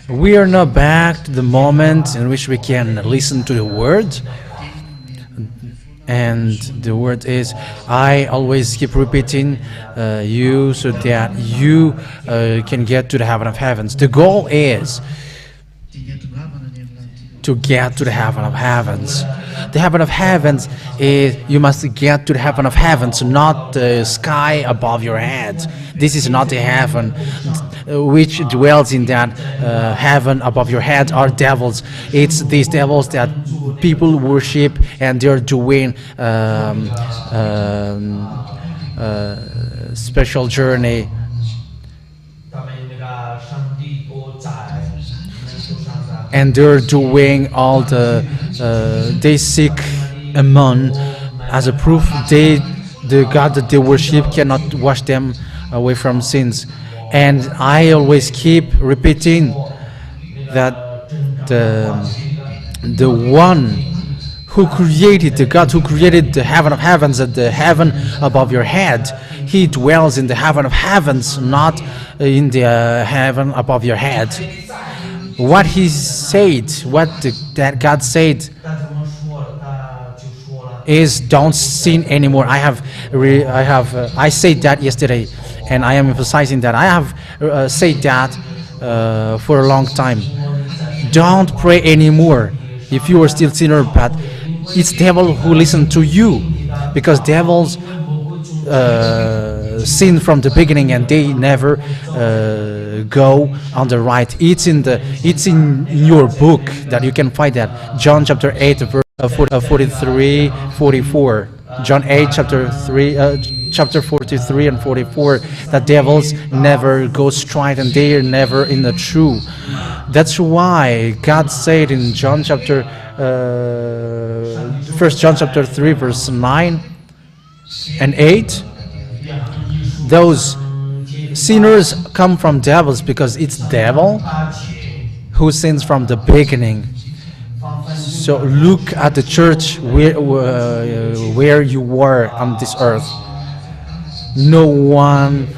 We are now back to the moment in which we can listen to the word. And the word is, I always keep repeating you so that you can get to the heaven of heavens. The goal is to get to the heaven of heavens. The heaven of heavens is, you must get to the heaven of heavens, not the sky above your head. This is not the heaven. Which dwells in that heaven above your head are devils. It's these devils that people worship, and they're doing special journey. And they're doing all they seek a man as a proof the God that they worship cannot wash them away from sins. And I always keep repeating that the one who created, the God who created the heaven of heavens and the heaven above your head, he dwells in the heaven of heavens, not in the heaven above your head. What he said, that God said is, don't sin anymore. I said that yesterday, and I am emphasizing that. I have said that for a long time. Don't pray anymore if you are still sinner, but it's devil who listen to you, because devils sin from the beginning and they never go on the right. It's in your book that you can find that. John chapter 8 verse 43, 44. John 8 chapter 43 and 44. The devils never go straight and they are never in the true. That's why God said in John chapter 1 John chapter 3 verse 9 and 8, those sinners come from devils, because it's devil who sins from the beginning. So look at the church where you were on this earth. No one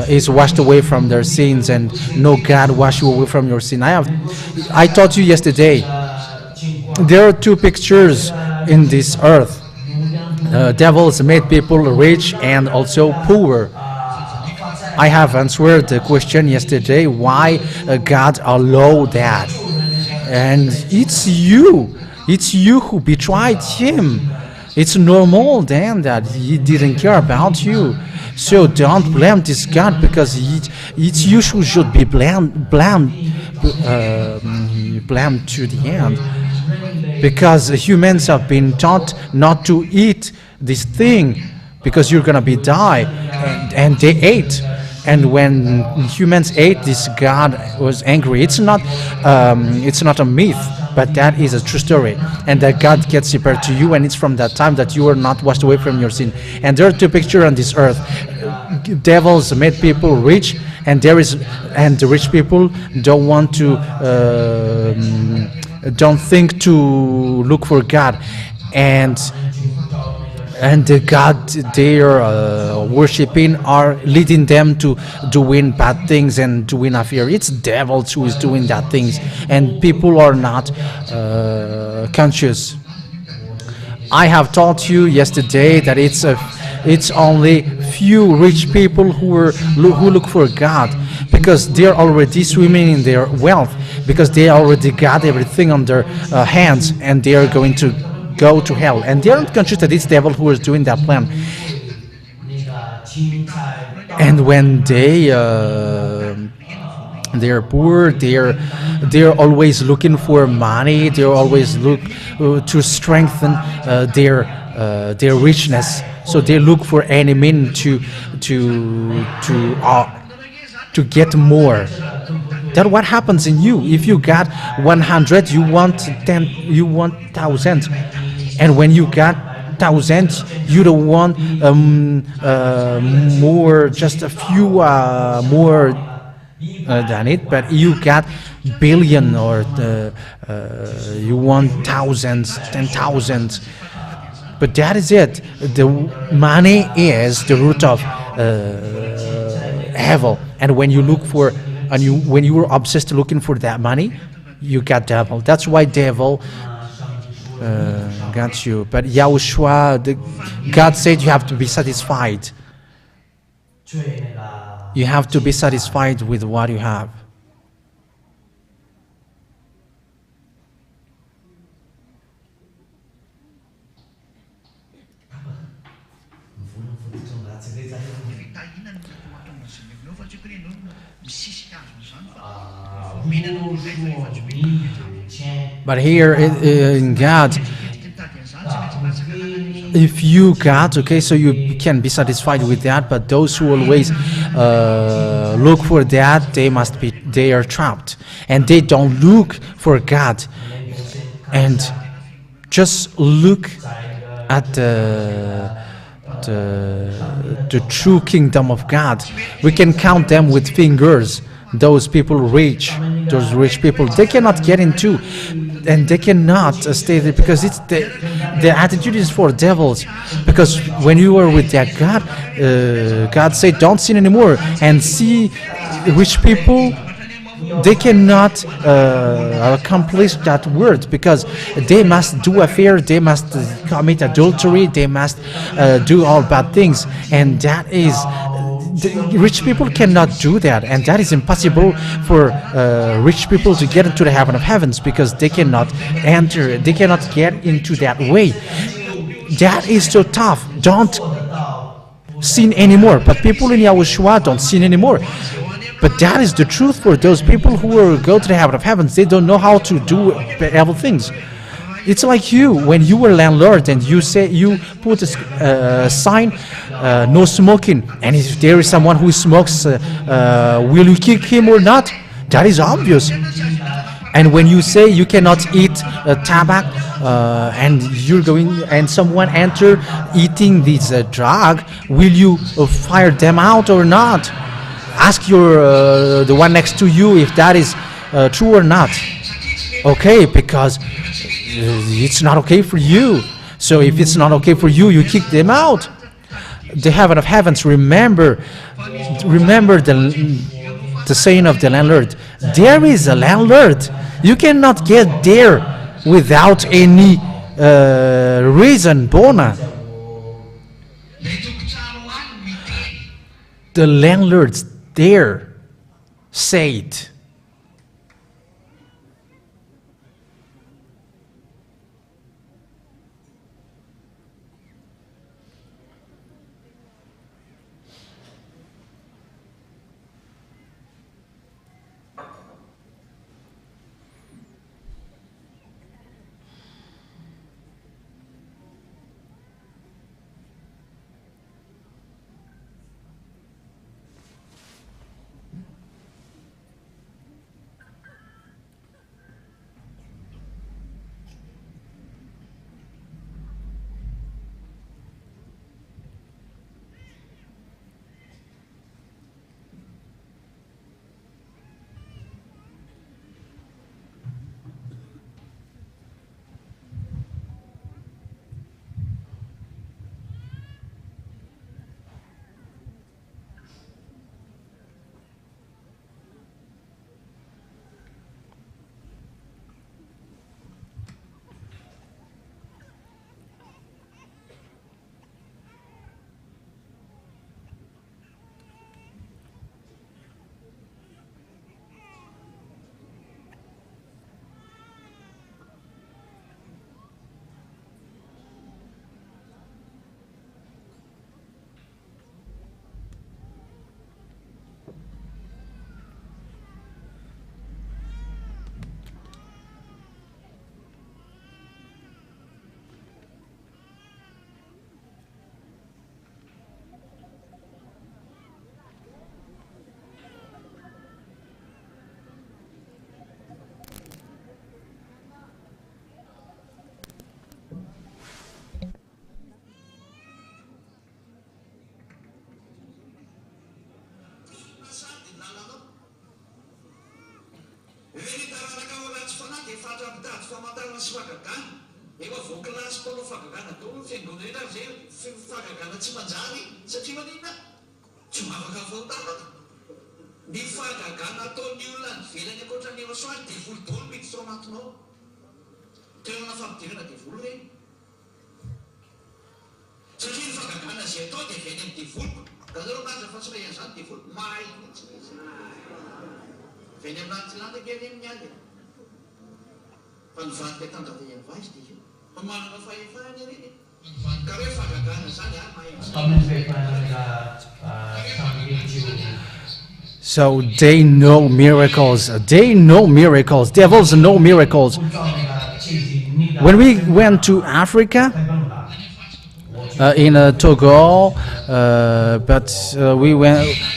is washed away from their sins, and no God wash you away from your sin. I taught you yesterday, there are two pictures in this earth. Devils made people rich and also poor. I have answered the question yesterday, why God allowed that. And it's you who betrayed him. It's normal then that he didn't care about you. So don't blame this God, because it's you who should be blamed to the end. Because humans have been taught not to eat this thing, because you're gonna be die, and they ate. And when humans ate this, God was angry. It's not a myth, but that is a true story. And that God gets separated to you, and it's from that time that you are not washed away from your sin. And there are two pictures on this earth. Devils made people rich, and the rich people don't want to, don't think to look for God. And the God they are worshipping are leading them to doing bad things and doing affair. It's devils who is doing that things, and people are not conscious. I have taught you yesterday that it's only few rich people who look for God, because they are already swimming in their wealth, because they already got everything on their hands, and they are going to go to hell, and they aren't conscious that it's devil who is doing that plan. And when they are poor, they're always looking for money. They always look to strengthen their richness. So they look for any means to get more. That's what happens in you. If you got 100, you want 10, you want 1,000. And when you got 1,000, you don't want more, just a few more than it, but you got billion, or you want thousands, 10,000. But that is it. The money is the root of evil. And when you look for and when you were obsessed looking for that money, you got devil. That's why devil got you. But Yahushua, God said you have to be satisfied. You have to be satisfied with what you have. But here in God, if you got, okay, so you can be satisfied with that, but those who always look for that, they are trapped, and they don't look for God, and just look at the true kingdom of God. We can count them with fingers. Those people rich, those rich people, they cannot get into, and they cannot stay there, because it's the attitude is for devils. Because when you are with that God, God said don't sin anymore. And see, rich people, they cannot accomplish that word, because they must do affair, they must commit adultery, they must do all bad things, and that is, rich people cannot do that, and that is impossible for rich people to get into the heaven of heavens, because they cannot enter, they cannot get into that way. That is so tough. Don't sin anymore. But people in Yahushua don't sin anymore. But that is the truth for those people who will go to the heaven of heavens. They don't know how to do evil things. It's like you, when you were landlord and you say you put a sign, no smoking, and if there is someone who smokes, will you kick him or not? That is obvious. And when you say you cannot eat tobacco, and you're going, and someone enter eating this drug, will you fire them out or not? Ask your the one next to you if that is true or not. Okay, because it's not okay for you. So if it's not okay for you, you kick them out. The heaven of heavens, remember the saying of the landlord. There is a landlord. You cannot get there without any reason, bona. The landlords there said, So they know miracles. They know miracles. Devils know miracles. When we went to Africa, in Togo, but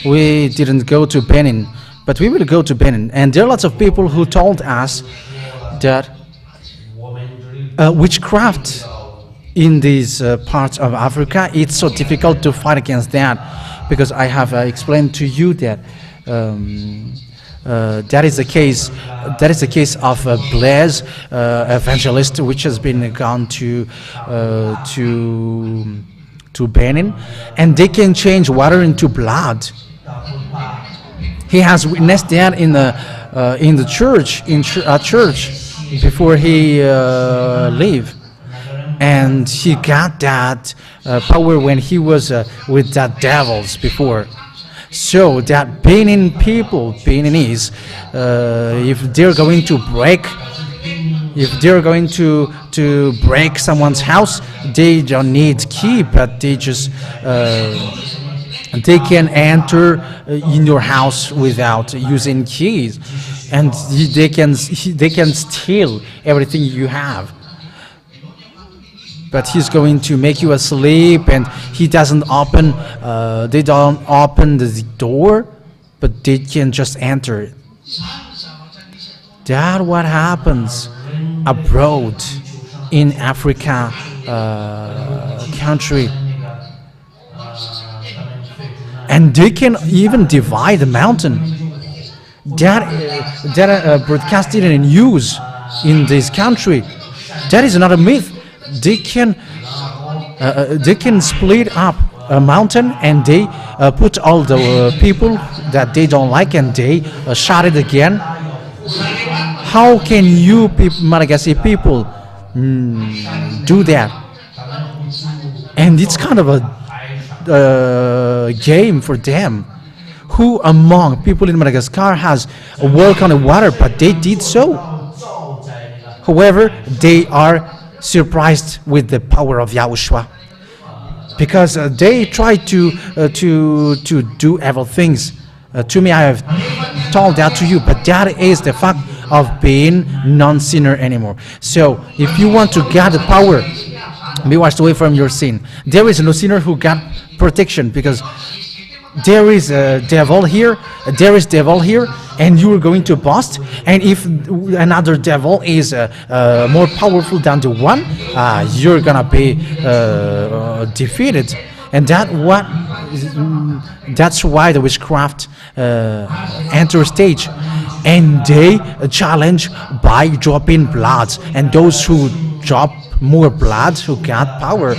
we didn't go to Benin, but we will go to Benin. And there are lots of people who told us that witchcraft in these parts of Africa, it's so difficult to fight against that, because I have explained to you that that is the case. That is the case of Blaise, evangelist, which has been gone to Benin, and they can change water into blood. He has witnessed that in the church, church before he leave, and he got that power when he was with that devils before. So that Beninese, if they're going to break someone's house, they don't need key, but they just they can enter in your house without using keys, and they can steal everything you have. But he's going to make you asleep, and he doesn't open. They don't open the door, but they can just enter it. That's what happens abroad in Africa country, and they can even divide the mountain. That broadcasted in news in this country. That is not a myth. They can split up a mountain, and they put all the people that they don't like, and they shut it again. How can you Madagascar people do that? And it's kind of a game for them. Who among people in Madagascar has a work on the water, but they did so. However, they are surprised with the power of Yahoshuah, because they try to do evil things. To me, I have told that to you, but that is the fact of being non-sinner anymore. So if you want to get the power, be washed away from your sin. There is no sinner who got protection, because there is a devil here, and you are going to bust. And if another devil is more powerful than the one, you're gonna be defeated. And that's why the witchcraft enter stage, and they challenge by dropping blood, and those who drop more blood who got power.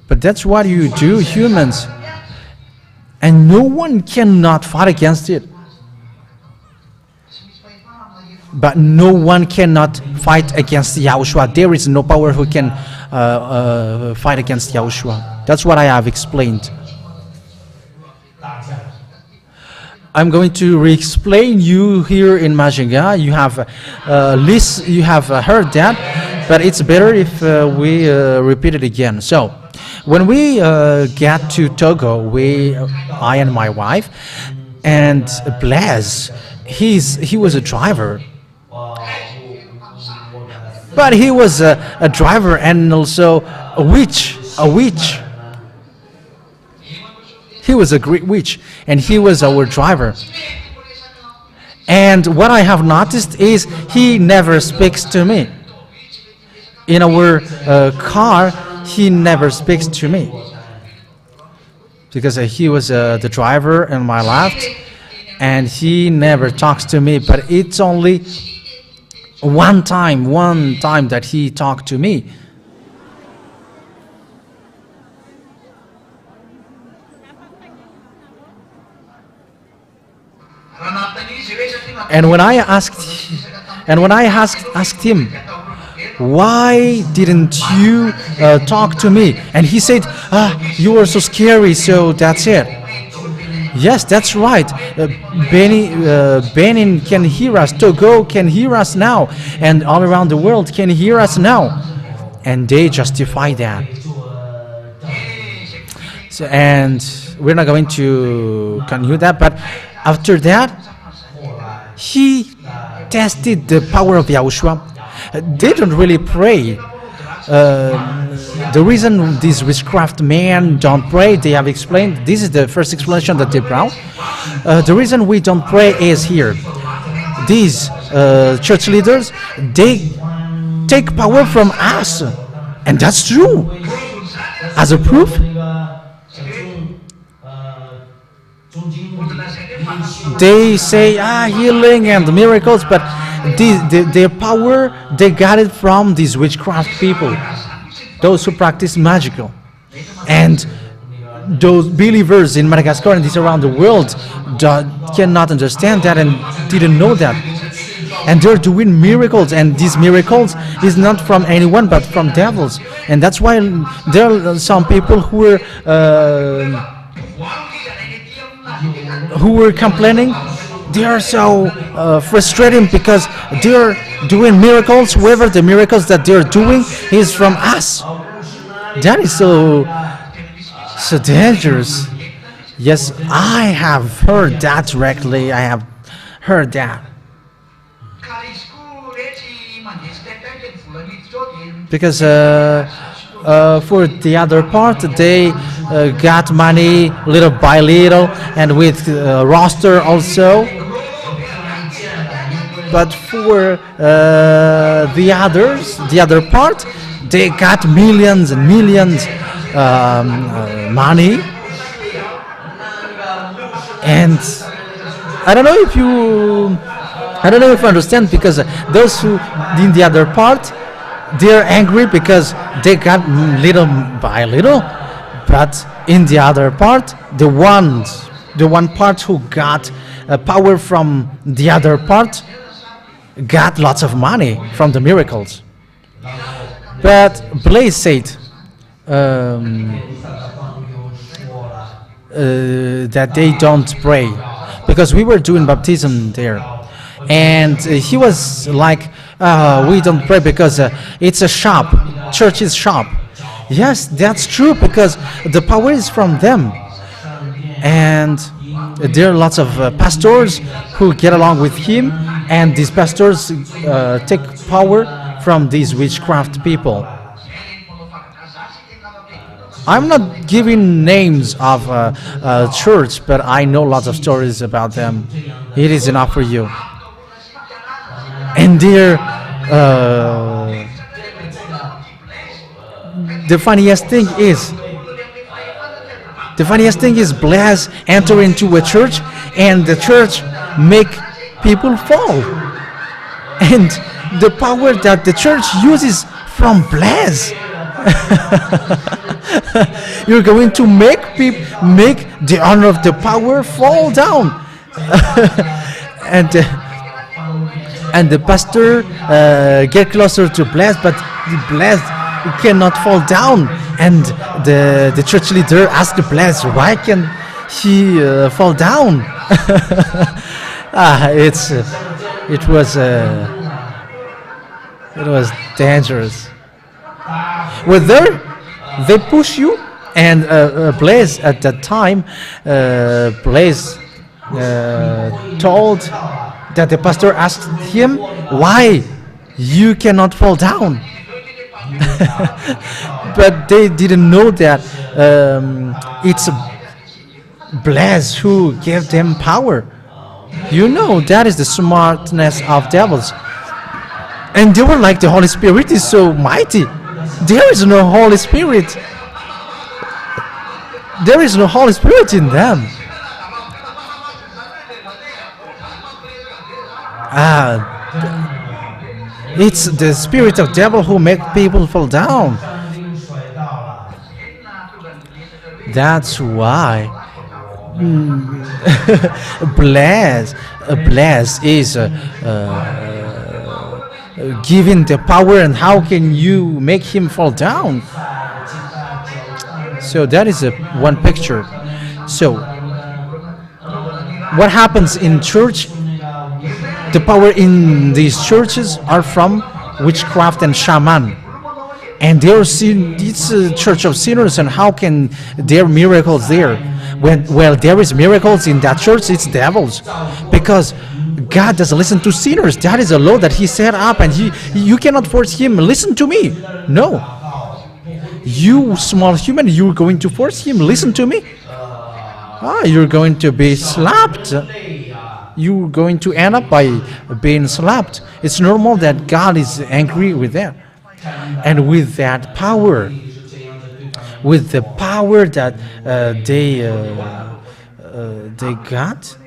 But that's what you do, humans, and no one cannot fight against it. But no one cannot fight against Yahoshuah. There is no power who can fight against Yahoshuah. That's what I have explained. I'm going to re-explain you here in Majinga. You have heard that, but it's better if we repeat it again. So, when we get to Togo, I and my wife, and Blaise, he was a driver. But he was a driver and also a witch. He was a great witch, and he was our driver. And what I have noticed is he never speaks to me. In our car, he never speaks to me, because he was the driver on my left, and he never talks to me. But it's only one time that he talked to me. And when I asked him, why didn't you talk to me? And he said, you were so scary, so that's it. Yes, that's right. Benin can hear us, Togo can hear us now, and all around the world can hear us now. And they justify that. So, and we're not going to continue that, but after that, he tested the power of Yahoshuah. They don't really pray. The reason these witchcraft men don't pray, they have explained. This is the first explanation that they brought. The reason we don't pray is here. These church leaders, they take power from us, and that's true. As a proof, they say healing and miracles, but their power, they got it from these witchcraft people, those who practice magical. And those believers in Madagascar and this around the world cannot understand that and didn't know that. And they're doing miracles, and these miracles is not from anyone but from devils. And that's why there are some people who were complaining. They are so frustrated because they're doing miracles. However, the miracles that they're doing is from us. That is so dangerous. Yes, I have heard that directly. I have heard that. Because for the other part, they got money little by little, and with roster also. But for the other part, they got millions and millions money. And I don't know if you understand, because those who in the other part, they're angry because they got little by little. But in the other part, the one part who got power from the other part got lots of money from the miracles. But Blaise said that they don't pray, because we were doing baptism there, and he was like, we don't pray because it's a shop, church is shop. Yes, that's true, because the power is from them. And there are lots of pastors who get along with him, and these pastors take power from these witchcraft people. I'm not giving names of church, but I know lots of stories about them. It is enough for you. And there, the funniest thing is Blaise enter into a church, and the church make people fall. And the power that the church uses from Blaise. You're going to make the honor of the power fall down. And the pastor get closer to Blaise, but Blaise cannot fall down. And the church leader asked Blaise, why can he fall down? It was dangerous. With there, they push you, and Blaise at that time, Blaise told that the pastor asked him, why you cannot fall down? But they didn't know that it's Blaise who gave them power. You know, that is the smartness of devils. And they were like, the Holy Spirit is so mighty. There is no Holy Spirit. There is no Holy Spirit in them. It's the spirit of devil who make people fall down. That's why bless is giving the power, and how can you make him fall down? So that is one picture. So what happens in church? The power in these churches are from witchcraft and shaman. And it's a church of sinners, and how can there miracles there? Well, there is miracles in that church, it's devils. Because God doesn't listen to sinners. That is a law that he set up, and you cannot force him, listen to me. No. You small human, you're going to force him, listen to me. You're going to be slapped. You're going to end up by being slapped. It's normal that God is angry with that. And with that power, with the power that they got,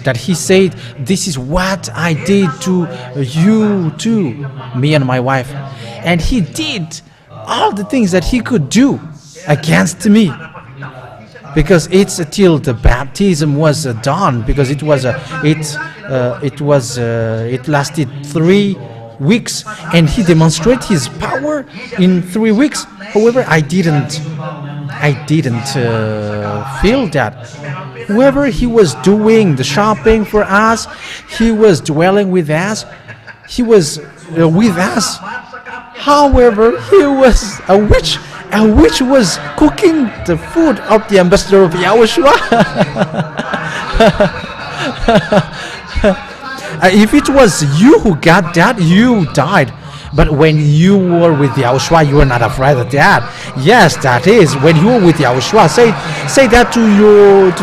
that he said, this is what I did to you too, me and my wife. And he did all the things that he could do against me. Because it's till the baptism was done, because it lasted 3 weeks, and he demonstrated his power in 3 weeks. However, I didn't feel that. Whoever he was doing the shopping for us, he was dwelling with us, he was with us. However, he was a witch. A witch was cooking the food of the ambassador of Yahoshuah. If it was you who got that, you died. But when you were with Yahoshuah, you were not afraid of that. Yes, that is. When you were with Yahoshuah, say that to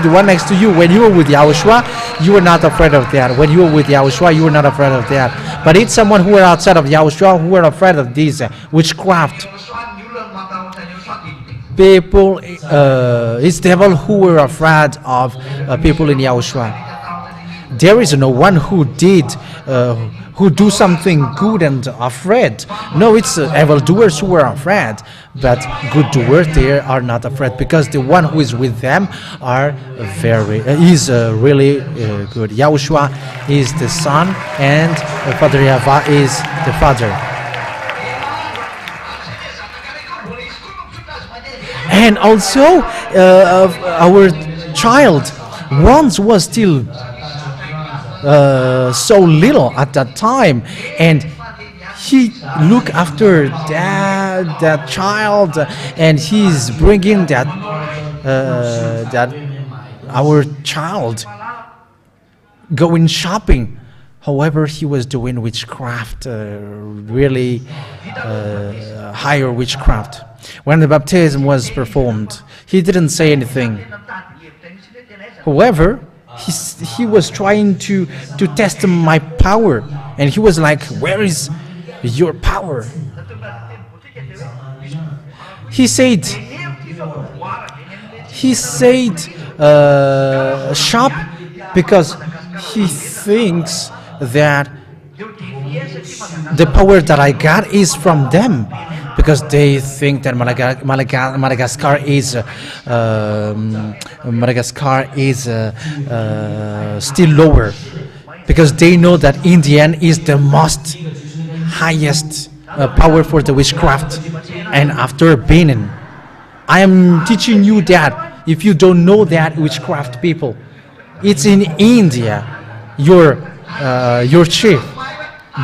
the one next to you. When you were with Yahoshuah, you were not afraid of that. When you were with Yahoshuah, you were not afraid of that. But it's someone who were outside of Yahoshuah who were afraid of this witchcraft. People, it's devil who were afraid of people in Yahoshuah. There is no one who do something good and afraid. No, it's evildoers who are afraid, but good doers, they are not afraid, because the one who is with them is really good. Yahoshuah is the son, and Father Yahweh is the father. And also, our child once was still so little at that time, and he looked after that child, and he's bringing that our child going shopping. However, he was doing witchcraft, really higher witchcraft. When the baptism was performed, he didn't say anything. However, he was trying to test my power, and he was like, where is your power? He said shop, because he thinks that the power that I got is from them, because they think that Madagascar is still lower, because they know that Indian is the most highest power for the witchcraft. And after Benin, I am teaching you that. If you don't know that, witchcraft people, it's in India. Your chief,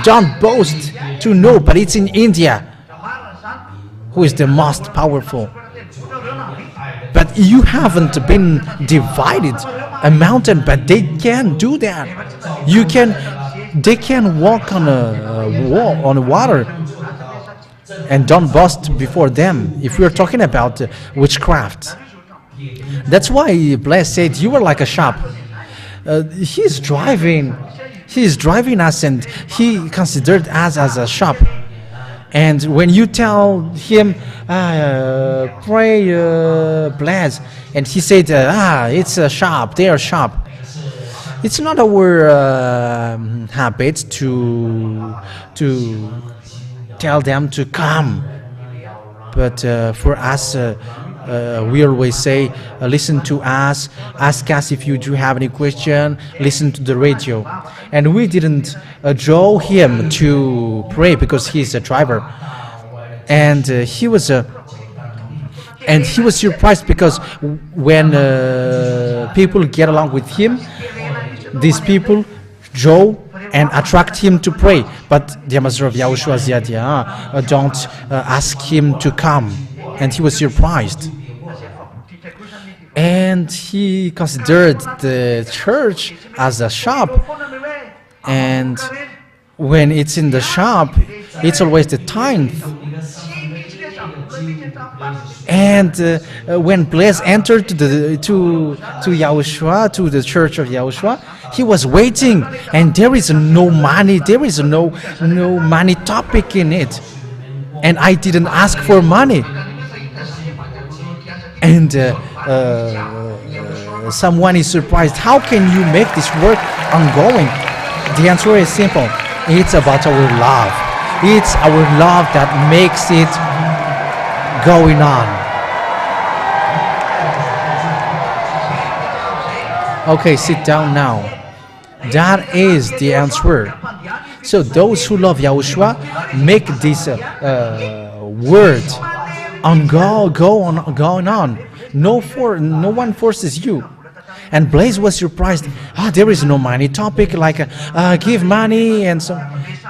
don't boast to know, but it's in India who is the most powerful. But you haven't been divided a mountain, but they can do that. They can walk on a wall, on water, and don't boast before them. If we're talking about witchcraft, that's why Bless said you were like a shop. He's driving us, and he considered us as a shop. And when you tell him, pray, bless, and he said, it's a shop, they are shop. It's not our habit to tell them to come, but for us, we always say, listen to us, ask us if you do have any question, listen to the radio. And we didn't draw him to pray because he's a driver. And he was surprised because when people get along with him, these people draw and attract him to pray. But the ambassador of Yahushua said, don't ask him to come. And he was surprised. And he considered the church as a shop. And when it's in the shop, it's always the tithe. And when Blaise entered to Yahushua, to the church of Yahushua, he was waiting, and there is no money, there is no money topic in it. And I didn't ask for money. And someone is surprised, how can you make this work ongoing? The answer is simple. It's about our love. It's our love that makes it going on. Okay, sit down now. That is the answer. So those who love Yahushua make this word going on. No one forces you. And Blaise was surprised. There is no money topic like give money and so,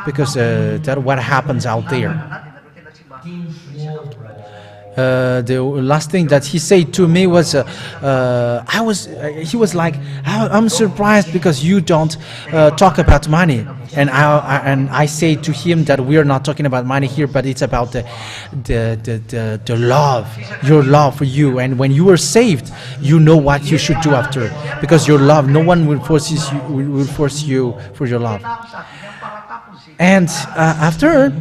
because that's what happens out there. The last thing that he said to me was, he was like, I'm surprised because you don't talk about money. And I say to him that we are not talking about money here, but it's about the love, your love for you. And when you are saved, you know what you should do after, because your love, no one will force you for your love. And after,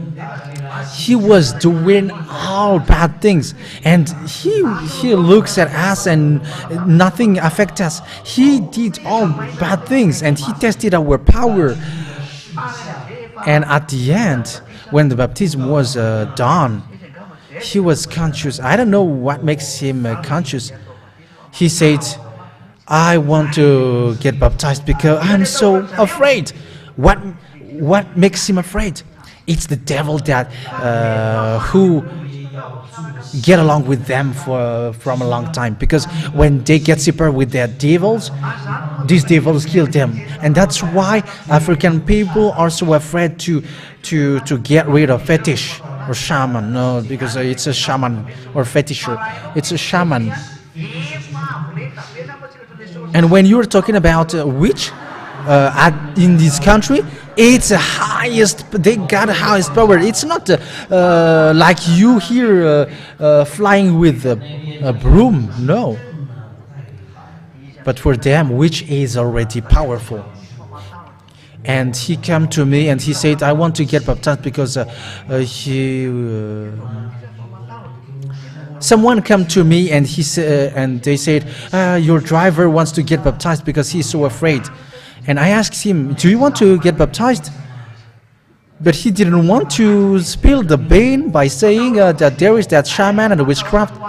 he was doing all bad things, and he looks at us and nothing affects us. He did all bad things, and he tested our power. And at the end, when the baptism was done, he was conscious. I don't know what makes him conscious. He said, I want to get baptized because I'm so afraid. What makes him afraid? It's the devil that who get along with them from a long time. Because when they get separated with their devils, these devils kill them, and that's why African people are so afraid to get rid of fetish or shaman. No, because it's a shaman or fetisher. It's a shaman. And when you're talking about witch in this country, it's the highest. They got the highest power. It's not like you here flying with a broom. No. But for them, witch is already powerful. And he came to me and he said, I want to get baptized because someone came to me and they said, your driver wants to get baptized because he's so afraid. And I asked him, do you want to get baptized? But he didn't want to spill the bean by saying that there is that shaman and the witchcraft.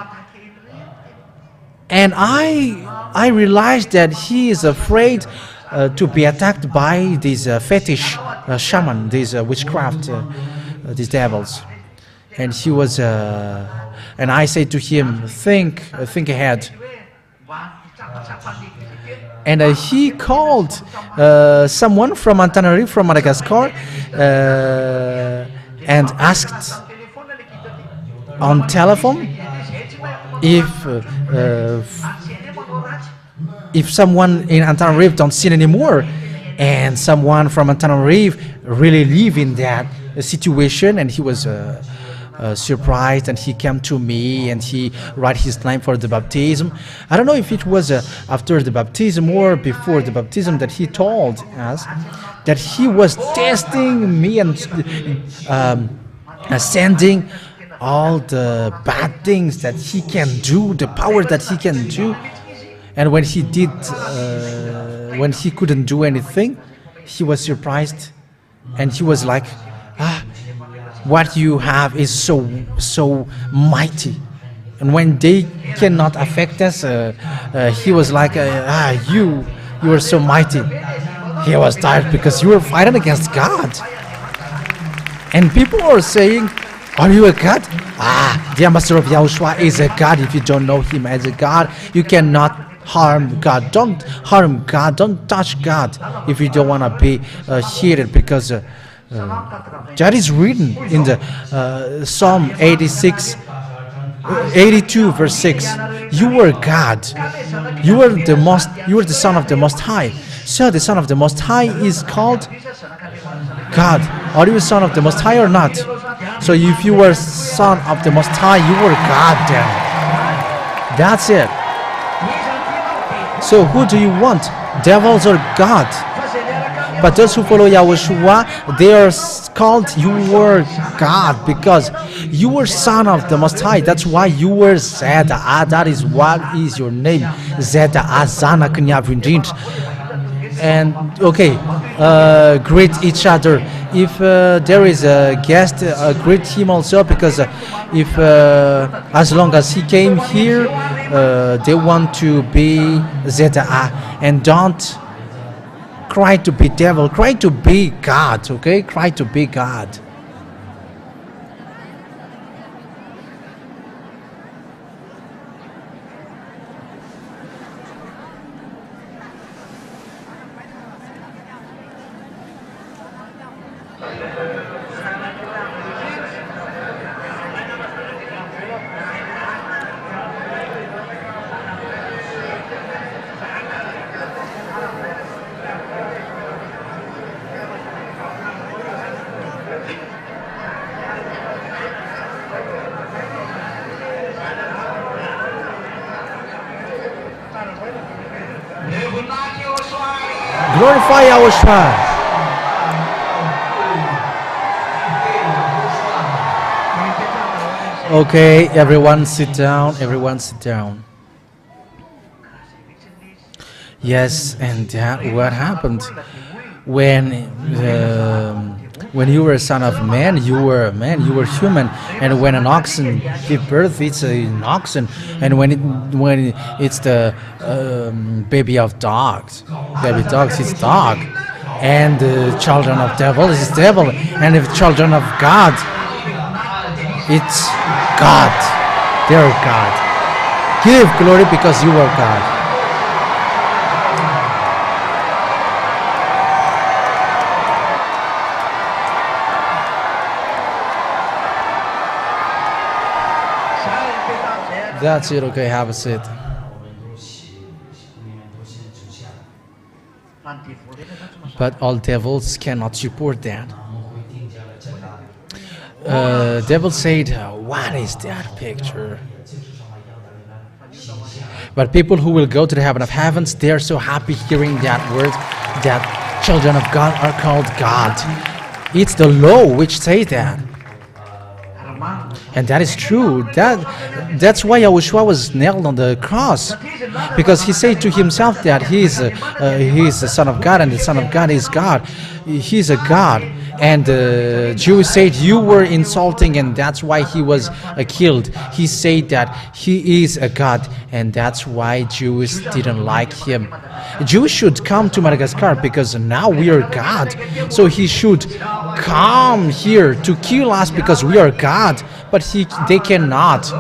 And I realized that he is afraid to be attacked by these fetish shaman, these witchcraft, these devils. And he was, and I said to him, think ahead. And he called someone from Antananarivo, from Madagascar, and asked on telephone if someone in Antananarivo don't sin anymore, and someone from Antananarivo really live in that situation, and he was surprised, and he came to me and he write his name for the baptism. I don't know if it was after the baptism or before the baptism that he told us that he was testing me and sending all the bad things that he can do, the power that he can do. And when he did, when he couldn't do anything, he was surprised, and he was like, what you have is so mighty. And when they cannot affect us, he was like, you are so mighty. He was tired because you were fighting against God. And people are saying, are you a God? The ambassador of Yahoshuah is a God. If you don't know him as a God, you cannot harm God. Don't harm God. Don't touch God if you don't want to be heated, because that is written in the Psalm 82 verse 6. You are God. You are the Son of the Most High. So the Son of the Most High is called God. Are you a son of the Most High or not? So if you were son of the Most High, you were God then. That's it. So who do you want? Devils or God? But those who follow Yahoshuah, they are called you were God, because you were son of the Most High. That's why you were Zeda. That is what is your name. Zeda Azana Knyavindint. And okay, greet each other. If there is a guest, greet him also, because if as long as he came here, they want to be Zeta, and don't cry to be devil, cry to be God. Okay, cry to be God. Glorify Yahoshuah. Okay, everyone sit down. Everyone sit down. Yes, and that what happened when you were a son of man, you were a man, you were human. And when an oxen give birth, it's an oxen. And when it's the baby of dogs, it's dog. And the children of devil is devil. And if children of God, it's God. They're God. Give glory because you are God. That's it. Okay, have a seat. But all devils cannot support that. Devil said, what is that picture? But people who will go to the heaven of heavens, they are so happy hearing that word, that children of God are called God. It's the law which says that. And that is true. That's why Yahoshuah was nailed on the cross, because he said to himself that he is the Son of God, and the Son of God is God. He's a God. And the Jews said you were insulting, and that's why he was killed. He said that he is a God, and that's why Jews didn't like him. Jews should come to Madagascar because now we are God. So he should come here to kill us because we are God. But they cannot.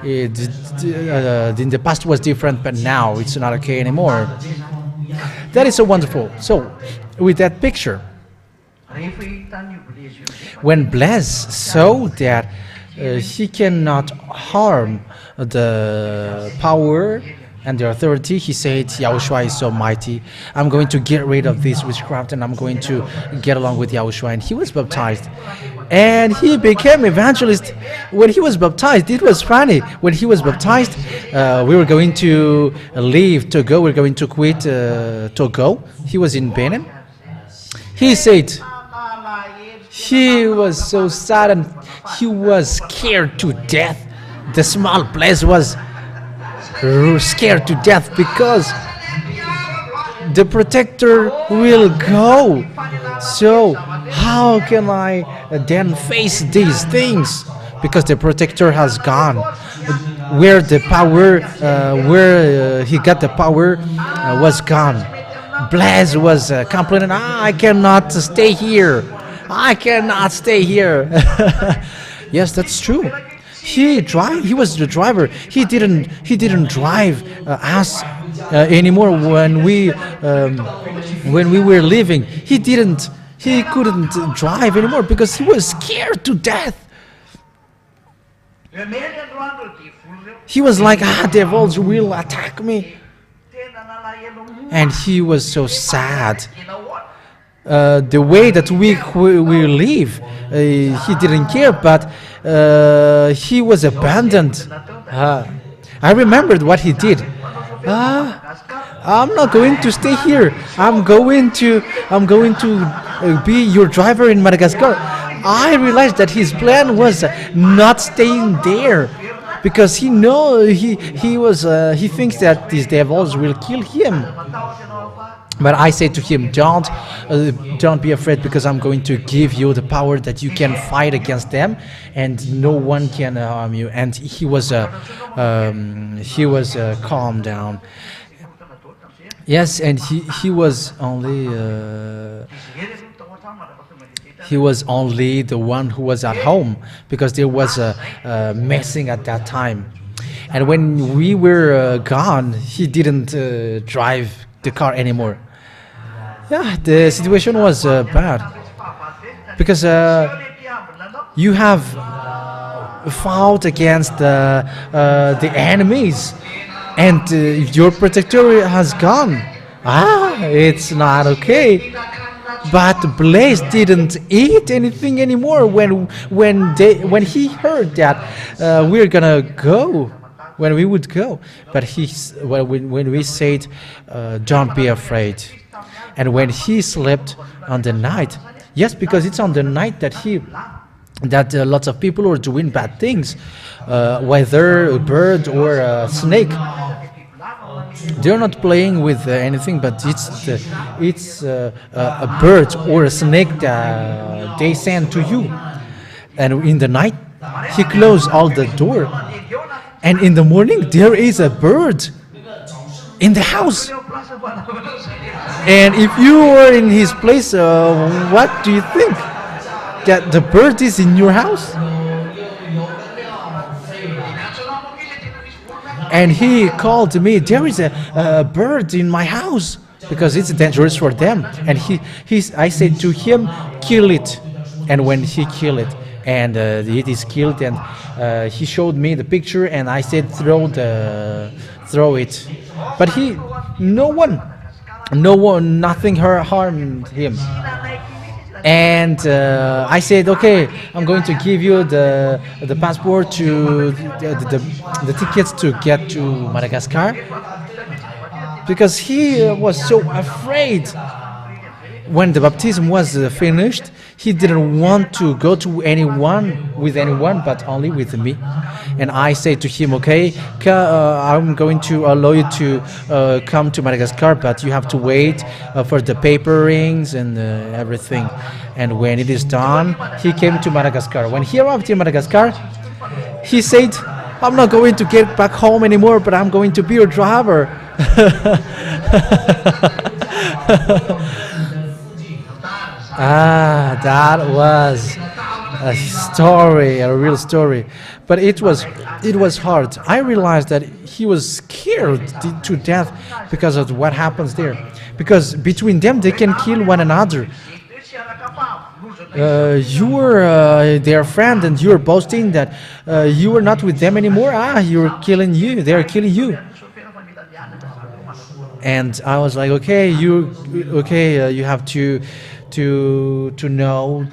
In the past was different, but now it's not okay anymore. That is so wonderful. So with that picture, when Blaise saw that he cannot harm the power and the authority, he said, Yahoshuah is so mighty. I'm going to get rid of this witchcraft and I'm going to get along with Yahoshuah. And he was baptized. And he became evangelist. When he was baptized, it was funny. When he was baptized, we were going to leave Togo. We were going to quit Togo. He was in Benin. He said, he was so sad and he was scared to death. The small Blaise was scared to death because the protector will go. So how can I then face these things? Because the protector has gone. where the power, where he got the power, was gone. Blaise was complaining, I cannot stay here. I cannot stay here. Yes, that's true. He was the driver. He didn't drive us anymore when we were leaving. He couldn't drive anymore because he was scared to death. He was like, devils will attack me. And he was so sad. The way that we live, he didn't care, but he was abandoned. I remembered what he did. I'm not going to stay here. I'm going to be your driver in Madagascar. I realized that his plan was not staying there, because he thinks that these devils will kill him. But I said to him, don't be afraid, because I'm going to give you the power that you can fight against them, and no one can harm you. And he was calmed down. Yes, and he was only the one who was at home, because there was a messing at that time. And when we were gone, he didn't drive the car anymore. Yeah, the situation was bad, because you have fought against the enemies, and your protector has gone. It's not okay. But Blaise didn't eat anything anymore when he heard that we're gonna go, when we would go. But when we said, don't be afraid, and when he slept on the night, yes, because it's on the night that lots of people are doing bad things, whether a bird or a snake. They're not playing with anything, but it's a bird or a snake that they send to you. And in the night, he closed all the door, and in the morning there is a bird in the house. And if you were in his place, what do you think? That the bird is in your house? And he called me, there is a bird in my house, because it's dangerous for them. And I said to him, kill it. And when he killed it, and it is killed, and he showed me the picture, and I said, throw it. But nothing harmed him. And I said, okay, I'm going to give you the passport to the tickets to get to Madagascar, because he was so afraid. When the baptism was finished, he didn't want to go to anyone, but only with me. And I said to him, okay, I'm going to allow you to come to Madagascar, but you have to wait for the paper rings and everything. And when it is done, he came to Madagascar. When he arrived in Madagascar, he said, I'm not going to get back home anymore, but I'm going to be your driver. That was a story, a real story. But it was hard. I realized that he was scared to death because of what happens there. Because between them, they can kill one another. You were their friend, and you were boasting that you were not with them anymore. You're killing you. They're killing you. And I was like, okay, you have to know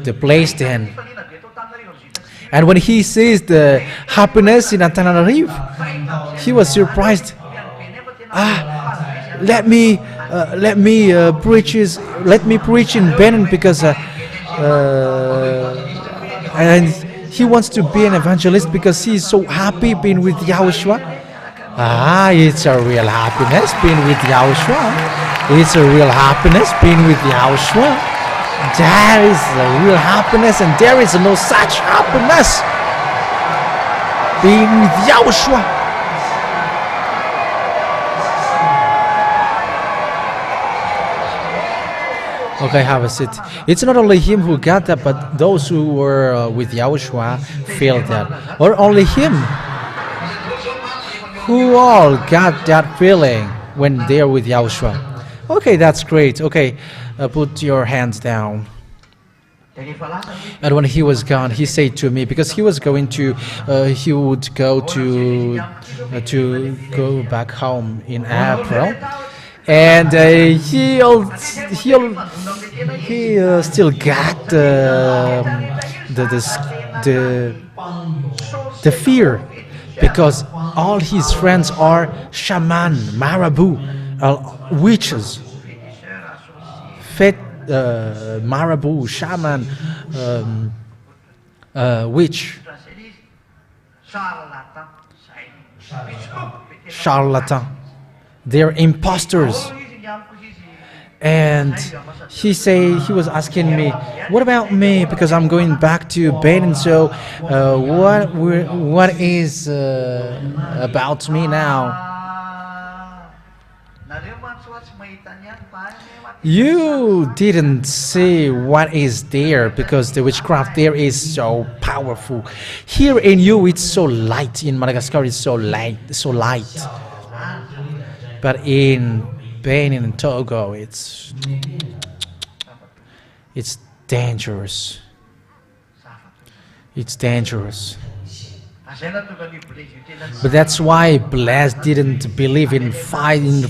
the place then. And when he sees the happiness in Antananarivo, he was surprised. Let me preach in Benin, because and he wants to be an evangelist because he's so happy being with Yahoshuah. It's a real happiness being with Yahoshuah. It's a real happiness being with Yahoshuah. There is a real happiness, and there is no such happiness. being with Yahoshuah. Okay, have a seat. It's not only him who got that, but those who were with Yahoshuah felt that. Or only him who all got that feeling when they're with Yahoshuah. Okay, that's great. Okay, put your hands down. And when he was gone, he said to me, because he was going to, he would go to back home in April. And he still got the fear, because all his friends are shaman, marabout, witches, marabout, shaman, witch, charlatan. They're imposters. And he was asking me, what about me? Because I'm going back to Benin. So what is about me now? You didn't see what is there, because the witchcraft there is so powerful. Here in you, it's so light. In Madagascar, it's so light. But in Benin and Togo, it's dangerous. It's dangerous. But that's why Blaise didn't believe in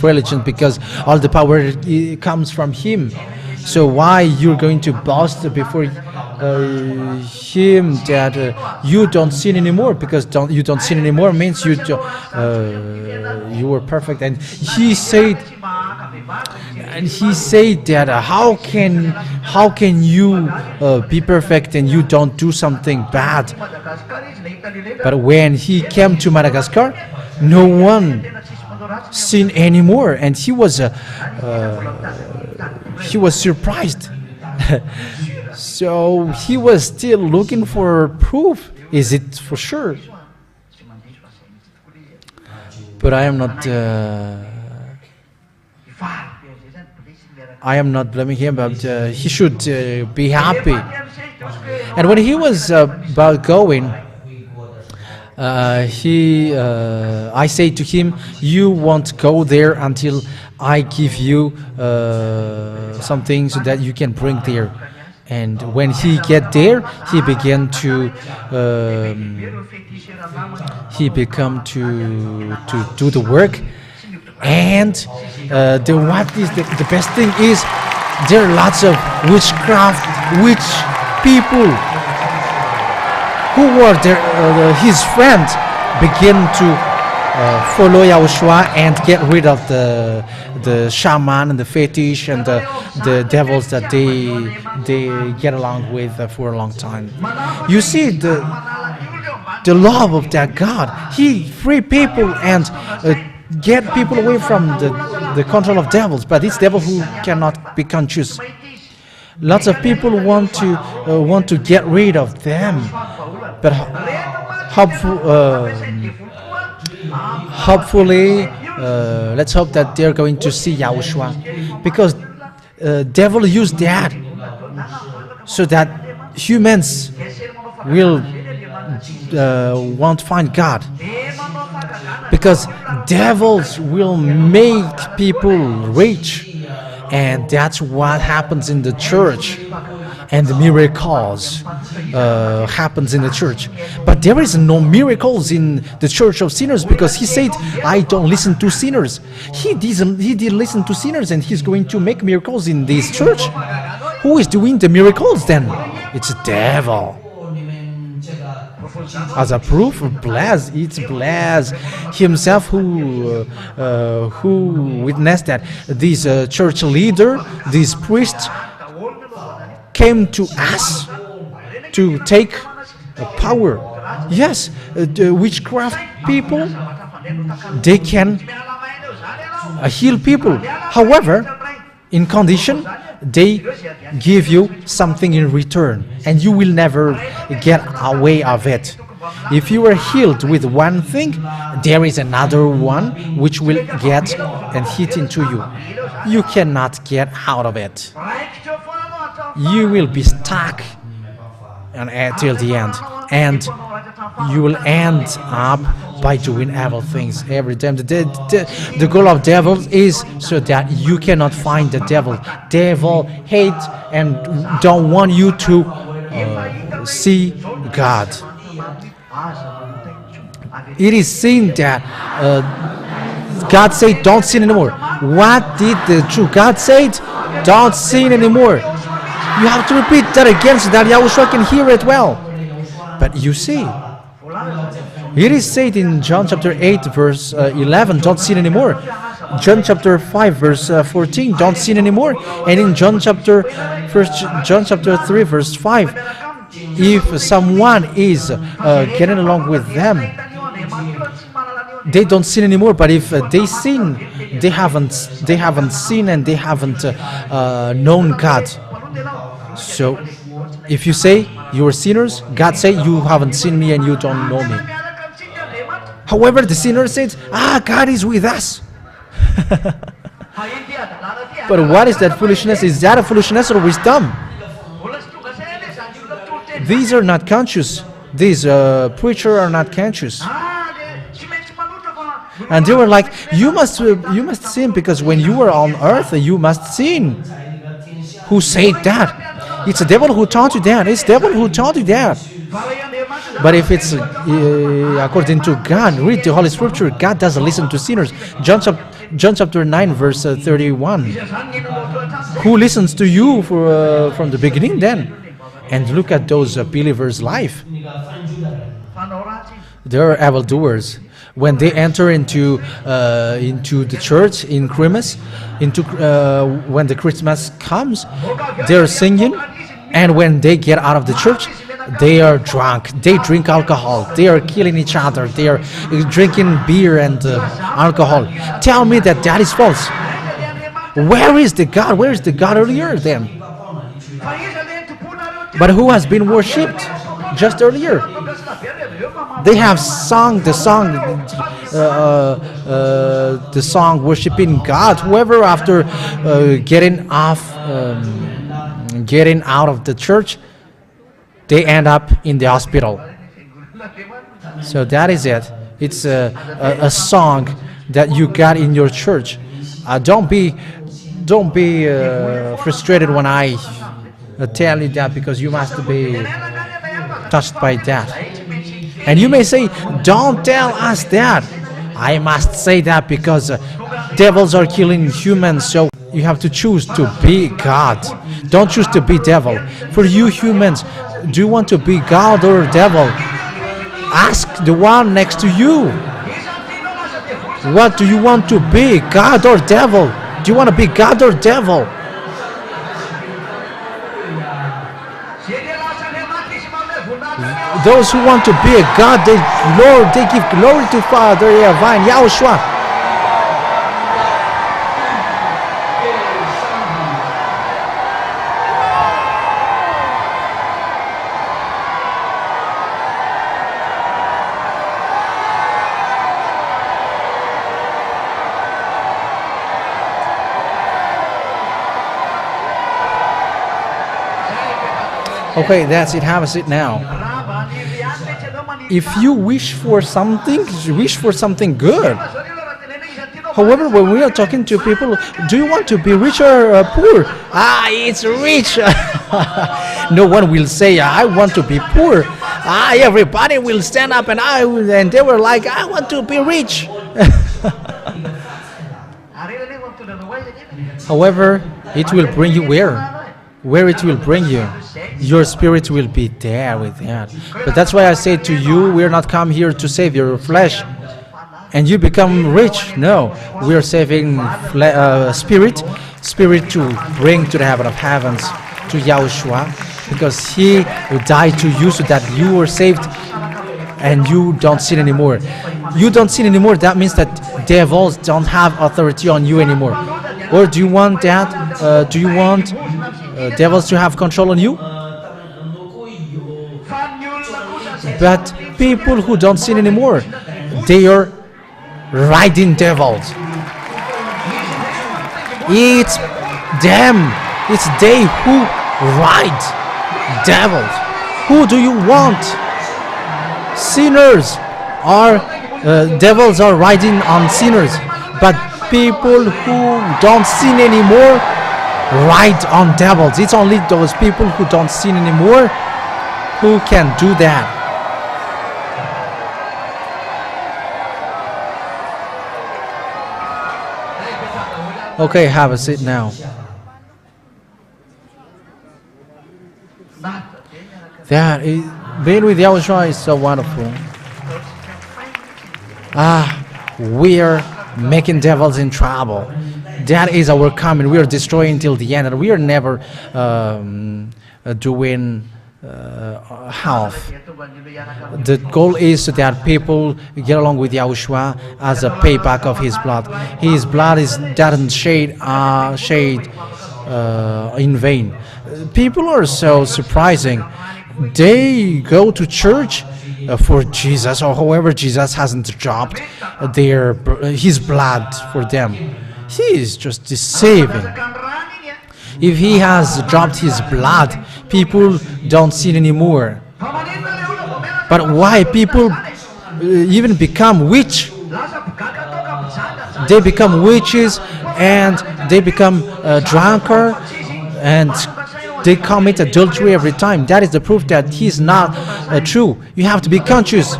religion, because all the power comes from him. So why you're going to boast before him that you don't sin anymore? Because you don't sin anymore means you were perfect. And he said that how can you be perfect and you don't do something bad? But when he came to Madagascar, no one sinned anymore, and he was surprised. So he was still looking for proof. Is it for sure? But I am not blaming him, but he should be happy. And when he was about going, I say to him, you won't go there until I give you something so that you can bring there. And when he get there, he began to do the work. And the best thing is, there are lots of witch people who were there, his friends begin to follow Yahoshuah and get rid of the shaman and the fetish and the devils that they get along with for a long time. You see the love of that God. He free people and get people away from the control of devils, but it's devil who cannot be conscious. Lots of people want to get rid of them, but hopefully, let's hope that they're going to see Yahoshuah, because devil used that so that humans will won't find God, because devils will make people rich, and that's what happens in the church. And the miracles happens in the church. But there is no miracles in the church of sinners, because he said, I don't listen to sinners. He did listen to sinners, and he's going to make miracles in this church. Who is doing the miracles then? It's the devil. As a proof of Blaise, it's Blaise himself who witnessed that this church leader, this priest, came to us to take power. Yes, the witchcraft people, they can heal people. However, in condition, they give you something in return, and you will never get away of it. If you are healed with one thing, there is another one which will get and hit into you. You cannot get out of it. You will be stuck until the end, and you will end up by doing evil things every time. The goal of devils is so that you cannot find the devil. Devil hate and don't want you to see God. It is seen that God said, "Don't sin anymore." What did the true God say? Don't sin anymore. You have to repeat that again so that Yahoshuah can hear it well. But you see, it is said in John chapter 8 verse 11, don't sin anymore. John chapter 5 verse 14, don't sin anymore. And in John chapter 3 verse 5, if someone is getting along with them, they don't sin anymore. But if they sin, they haven't sinned and they haven't known God. So if you say you are sinners, God say you haven't seen me and you don't know me. However, the sinner says, God is with us. But what is that foolishness? Is that a foolishness or wisdom? These are not conscious. These preachers are not conscious. And they were like, you must sin because when you were on earth, you must sin. Who said that? It's the devil who taught you that. It's the devil who taught you that. But if it's according to God, read the Holy Scripture. God doesn't listen to sinners. John chapter 9 verse 31. Who listens to you from the beginning then? And look at those believers' life. They are evildoers. When they enter into the church in Christmas, when the Christmas comes, they are singing, and when they get out of the church, they are drunk. They drink alcohol. They are killing each other. They are drinking beer and alcohol. Tell me that is false. Where is the God? Where is the God earlier then? But who has been worshipped just earlier? They have sung the song worshiping God. Whoever after getting out of the church, they end up in the hospital. So that is it. It's a song that you got in your church. Don't be frustrated when I tell you that, because you must be touched by that. And you may say, don't tell us that. I must say that because devils are killing humans, so you have to choose to be God. Don't choose to be devil. For you humans, do you want to be God or devil? Ask the one next to you. What do you want to be, God or devil? Do you want to be God or devil? Those who want to be a God, they give glory to Father Divine Yahoshuah. Okay, that's it. Have a seat now. If you wish for something good. However, when we are talking to people, do you want to be rich or poor? It's rich. No one will say, I want to be poor. Everybody will stand up and they were like, I want to be rich. However, it will bring you where? Where it will bring you. Your spirit will be there with that. But that's why I say to you, we are not come here to save your flesh and you become rich. No, we are saving spirit to bring to the heaven of heavens, to Yahoshuah, because he died to you so that you were saved and you don't sin anymore. You don't sin anymore. That means that devils don't have authority on you anymore. Or do you want that? Do you want devils to have control on you? But people who don't sin anymore, they are riding devils. It's them. It's they who ride devils. Who do you want? Sinners are devils are riding on sinners, but people who don't sin anymore ride on devils. It's only those people who don't sin anymore who can do that. Okay, have a seat now. Being with Yahoshuah is so wonderful. We are making devils in trouble. That is our coming. We are destroying till the end, and we are never doing half. The goal is that people get along with Yahoshuah as a payback of his blood. His blood doesn't shade in vain. People are so surprising. They go to church for Jesus, or however Jesus hasn't dropped his blood for them. He is just deceiving. If he has dropped his blood, people don't sin anymore. But why people even become witch? They become witches and they become drunkard and they commit adultery every time. That is the proof that he's not true. You have to be conscious,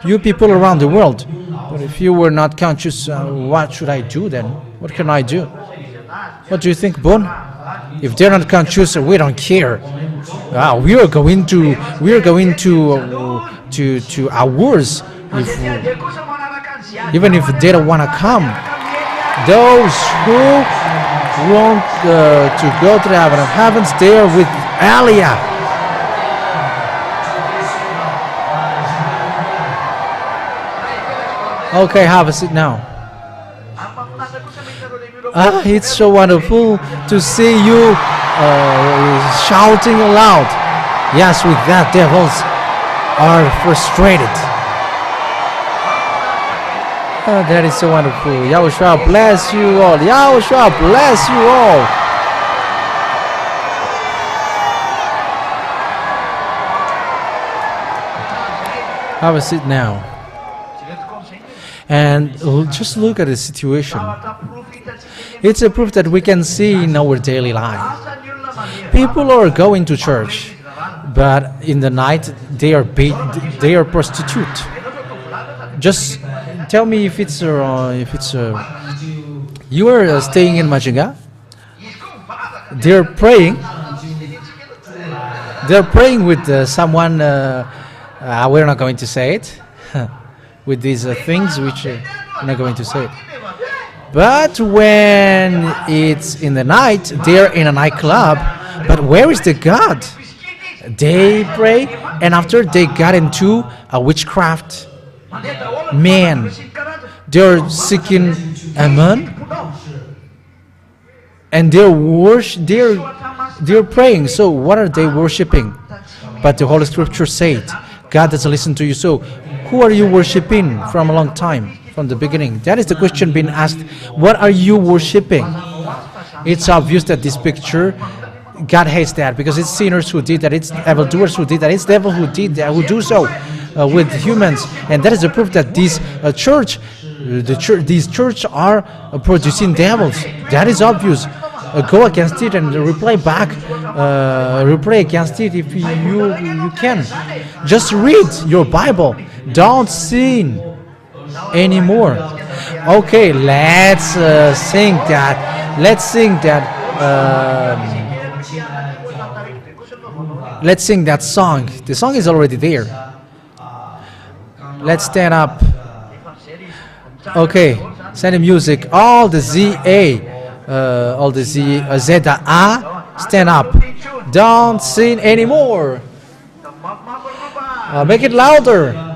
you people around the world. But if you were not conscious, what should I do then? What can I do? What do you think, Bon? If they're not conscious, we don't care. We are going to our wars. Even if they don't want to come, those who want to go to the heaven of heavens, they are with Aliyah. Okay, have a seat now. It's so wonderful to see you shouting aloud. Yes, with that, devils are frustrated. That is so wonderful. Yahoshuah bless you all. Yahoshuah bless you all. Have a seat now. And just look at the situation. It's a proof that we can see in our daily life. People are going to church, but in the night they are prostitute. Just tell me if it's you are staying in Majinga. They're praying. They're praying with someone. We're not going to say it. With these things which we're not going to say it. But when it's in the night, they're in a nightclub. But where is the God? They pray, and after they got into a witchcraft man, they're seeking a man, and they're praying. So what are they worshiping? But the Holy Scripture said, God doesn't listen to you. So who are you worshiping from a long time, from the beginning? That is the question being asked. What are you worshiping? It's obvious that this picture, God hates that, because it's sinners who did that, it's evildoers who did that, it's devil who did that, who do so with humans. And that is the proof that these church are producing devils. That is obvious. Go against it and reply back. Reply against it if you can. Just read your Bible. Don't sin anymore. Okay, let's sing that. Let's sing that. Let's sing that song. The song is already there. Let's stand up. Okay, send the music. All the ZA, all the Zeta A, stand up. Don't sin anymore. Make it louder.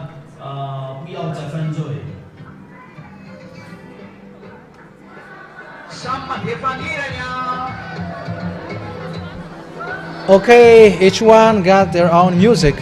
Okay, each one got their own music.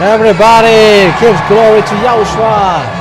Everybody, give glory to Yahoshuah.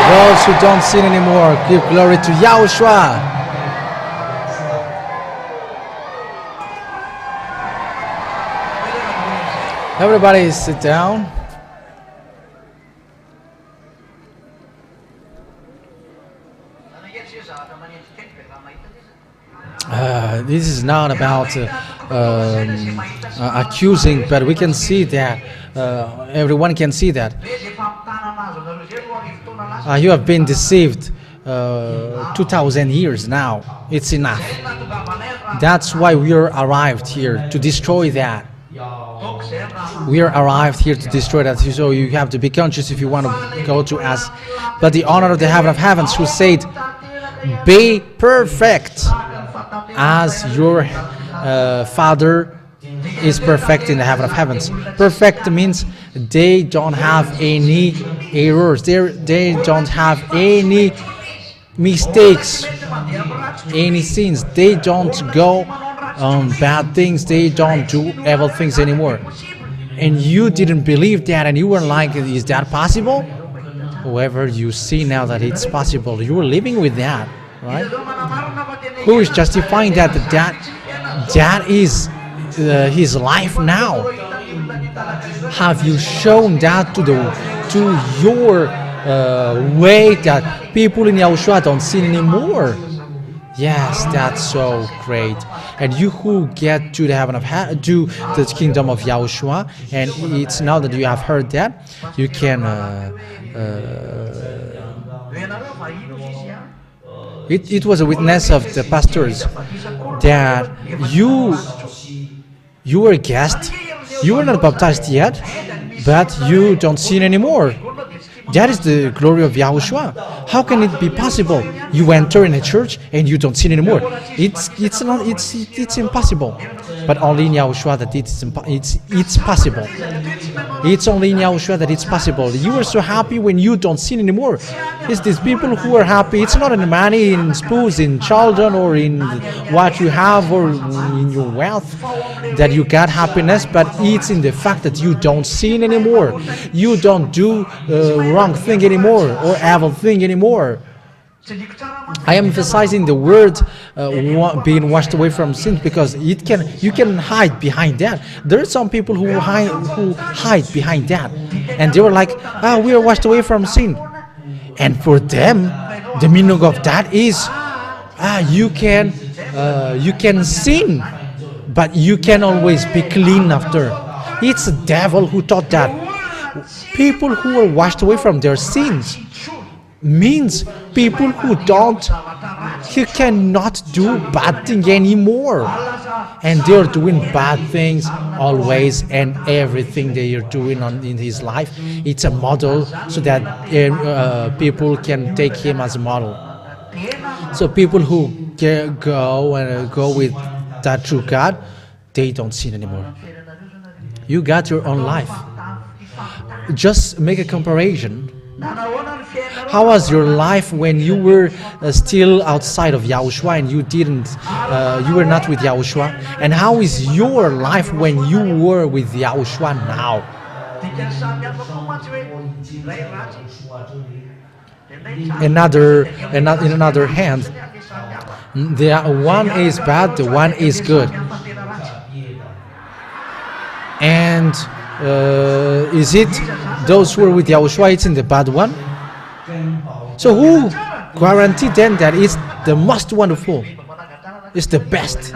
Those who don't sin anymore, give glory to Yahoshuah. Everybody sit down. This is not about accusing, but we can see that everyone can see that you have been deceived 2,000 years now. It's enough. That's why we are arrived here, to destroy that. We are arrived here to destroy that. So you have to be conscious if you want to go to us. But the honor of the heaven of heavens, who said, be perfect as your Father is perfect in the heaven of heavens. Perfect means they don't have any errors. They don't have any mistakes, any sins. They don't go on bad things. They don't do evil things anymore. And you didn't believe that, and you were like, is that possible? However, you see now that it's possible. You were living with that, right? Who is justifying that? That is his life now. Have you shown that to your way that people in Yahoshuah don't sin anymore? Yes, that's so great. And you who get to the heaven of to the kingdom of Yahoshuah, and it's now that you have heard that, you can it was a witness of the pastors that you were a guest, you were not baptized yet, but you don't sin anymore. That is the glory of Yahoshuah. How can it be possible? You enter in a church and you don't sin anymore. It's impossible. But only in Yahoshuah that it's possible. It's only in Yahoshuah that it's possible. You are so happy when you don't sin anymore. It's these people who are happy. It's not in money, in spoons, in children, or in what you have, or in your wealth that you got happiness, but it's in the fact that you don't sin anymore. You don't do wrong thing anymore or evil thing anymore. I am emphasizing the word being washed away from sin because you can hide behind that. There are some people who hide behind that, and they were like, we are washed away from sin. And for them, the meaning of that is you can sin, but you can always be clean after. It's the devil who taught that. People who are washed away from their sins means people who cannot do bad thing anymore, and they're doing bad things always, and everything they are doing in his life, it's a model so that people can take him as a model. So people who go with that true God, they don't sin anymore. You got your own life. Just make a comparison. How was your life when you were still outside of Yahoshuah and you were not with Yahoshuah? And how is your life when you were with Yahoshuah now? In another hand, one is bad, the one is good. And is it those who are with Yahoshuah, it's in the bad one? So who guaranteed then that it's the most wonderful? It's the best?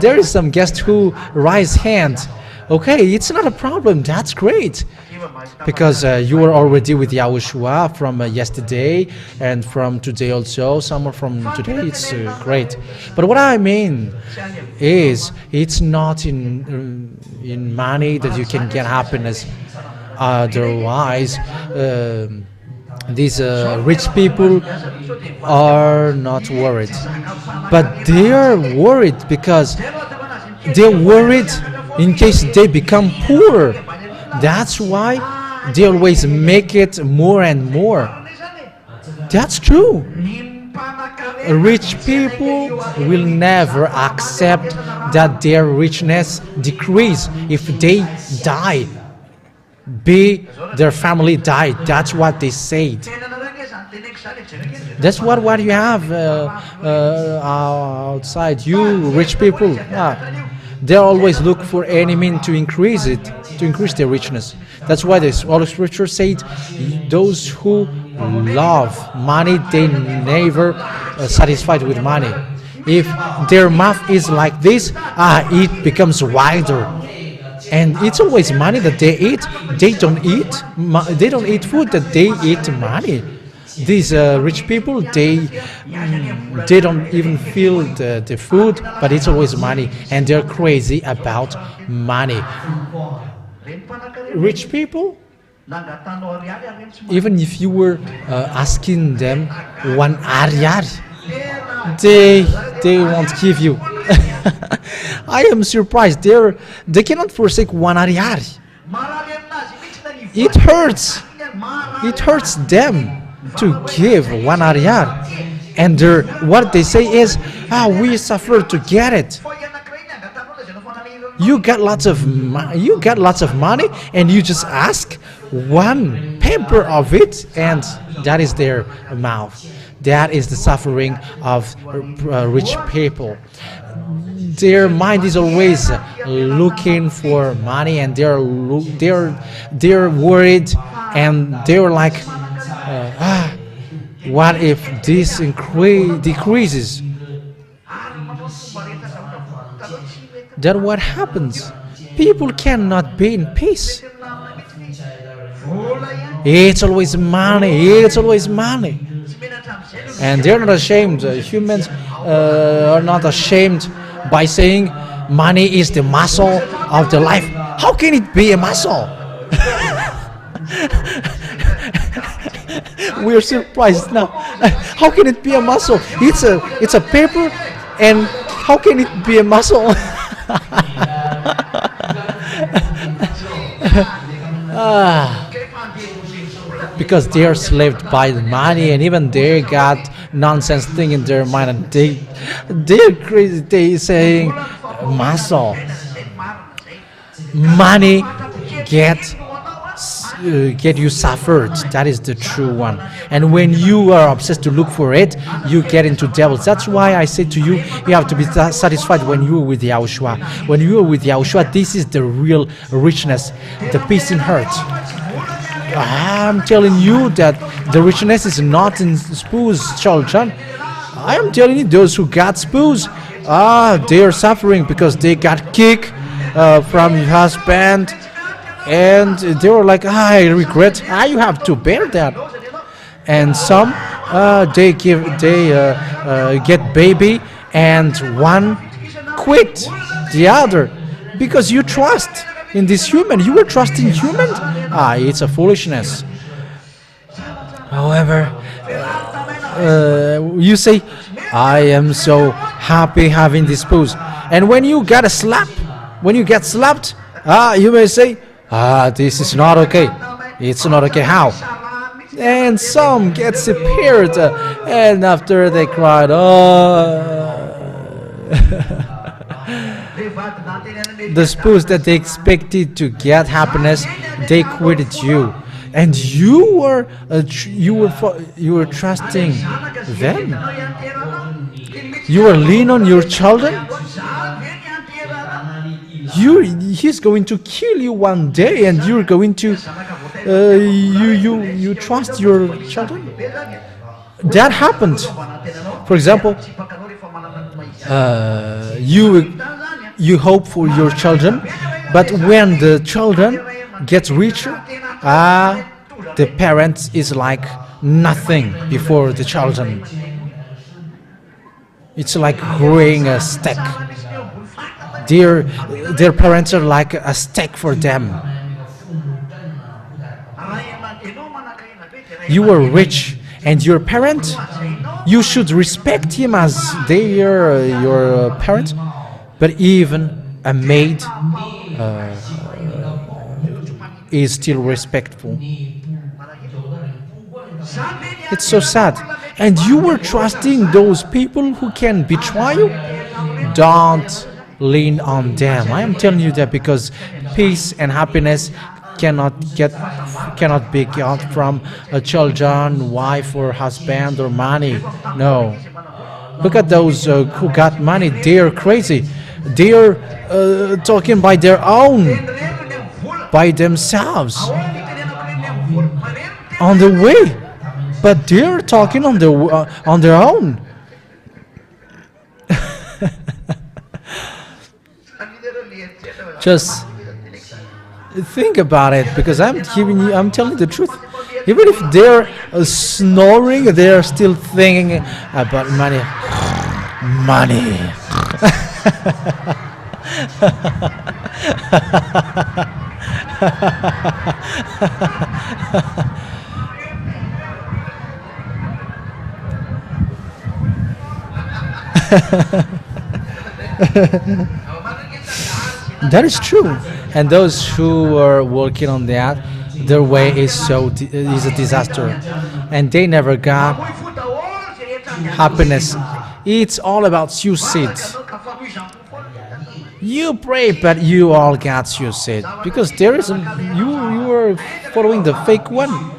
There is some guest who raise hand. Okay, it's not a problem. That's great. Because you were already with Yahoshuah from yesterday and from today also. Some are from today. It's great. But what I mean is, it's not in money that you can get happiness. Otherwise, these rich people are not worried. But they are worried because they're worried in case they become poor. That's why they always make it more and more. That's true. Rich people will never accept that their richness decrease if they die. Their family died. That's what they said. That's what you have outside. You rich people, they always look for any means to increase it, to increase their richness. That's why all the scripture said, those who love money, they never satisfied with money. If their mouth is like this, it becomes wider. And it's always money that they eat. They don't eat food that they eat money. These rich people, they don't even feel the food, but it's always money, and they're crazy about money. Rich people, even if you were asking them one ariar, they won't give you. I am surprised. They cannot forsake one ariar. It hurts. It hurts them to give one ariar, and what they say is, we suffer to get it. You got lots of money, and you just ask one paper of it, and that is their mouth. That is the suffering of rich people. Their mind is always looking for money, and they're worried, and they're like, what if this decreases? Then what happens? People cannot be in peace. It's always money. It's always money. And they're not ashamed. Humans are not ashamed by saying money is the muscle of the life. How can it be a muscle? We're surprised now. How can it be a muscle? It's a paper, and how can it be a muscle? Because they are enslaved by the money, and even they got nonsense thing in their mind, and they're crazy. They saying muscle, money get you suffered. That is the true one. And when you are obsessed to look for it, you get into devils. That's why I say to you, you have to be satisfied when you are with Yahoshuah. When you are with Yahoshuah, this is the real richness, the peace in heart. I'm telling you that the richness is not in spoons, children. I am telling you, those who got spoons, they are suffering because they got kicked from your husband, and they were like, I regret. You have to bear that. And some they get baby, and one quit the other because you trust in this human. You were trusting human. It's a foolishness. However, you say, I am so happy having this pose, and when you get slapped, You may say, this is not okay. It's not okay. How? And some get separated, and after they cried, the spouse that they expected to get happiness, they quitted you, and you were trusting them. You were lean on your children. He's going to kill you one day, and you're going to you trust your children. That happened. For example, you hope for your children, but when the children get richer, the parents is like nothing before the children. It's like growing a stick. Their parents are like a stick for them. You are rich, and your parent, you should respect him as they are your parent. But even a maid is still respectful. It's so sad. And you were trusting those people who can betray you? Don't lean on them. I am telling you that because peace and happiness cannot be got from a children, wife or husband or money. No. Look at those who got money. They are crazy. They are talking by their own, by themselves, on the way. But they are talking on their own. Just think about it, because I'm telling the truth. Even if they're snoring, they're still thinking about money. Money. That is true. And those who are working on that, their way is a disaster, and they never got happiness. It's all about suicide. You pray, but you all got suicide because there is you are following the fake one.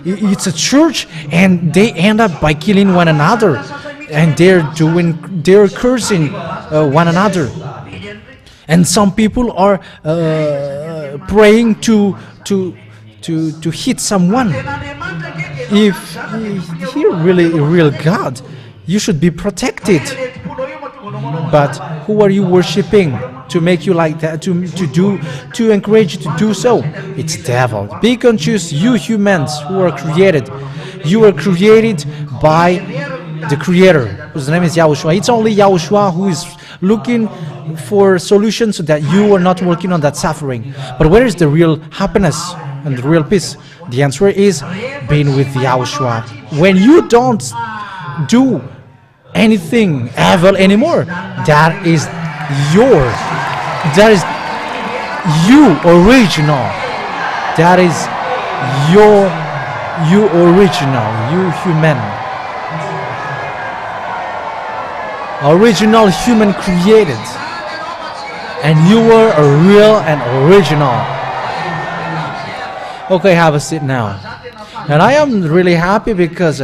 It's a church, and they end up by killing one another, and they're cursing one another. And some people are praying to hit someone. If you're really a real God, you should be protected. But who are you worshiping to make you like that? To encourage you to do so? It's devil. Be conscious, you humans who are created. You are created by the Creator, whose name is Yahoshuah. It's only Yahoshuah who is looking for solutions so that you are not working on that suffering. But where is the real happiness and the real peace? The answer is being with Yahoshuah. When you don't do anything evil anymore, that is you original. That is you original, you human. Original human created, and you were a real and original. Okay, have a seat now. And I am really happy because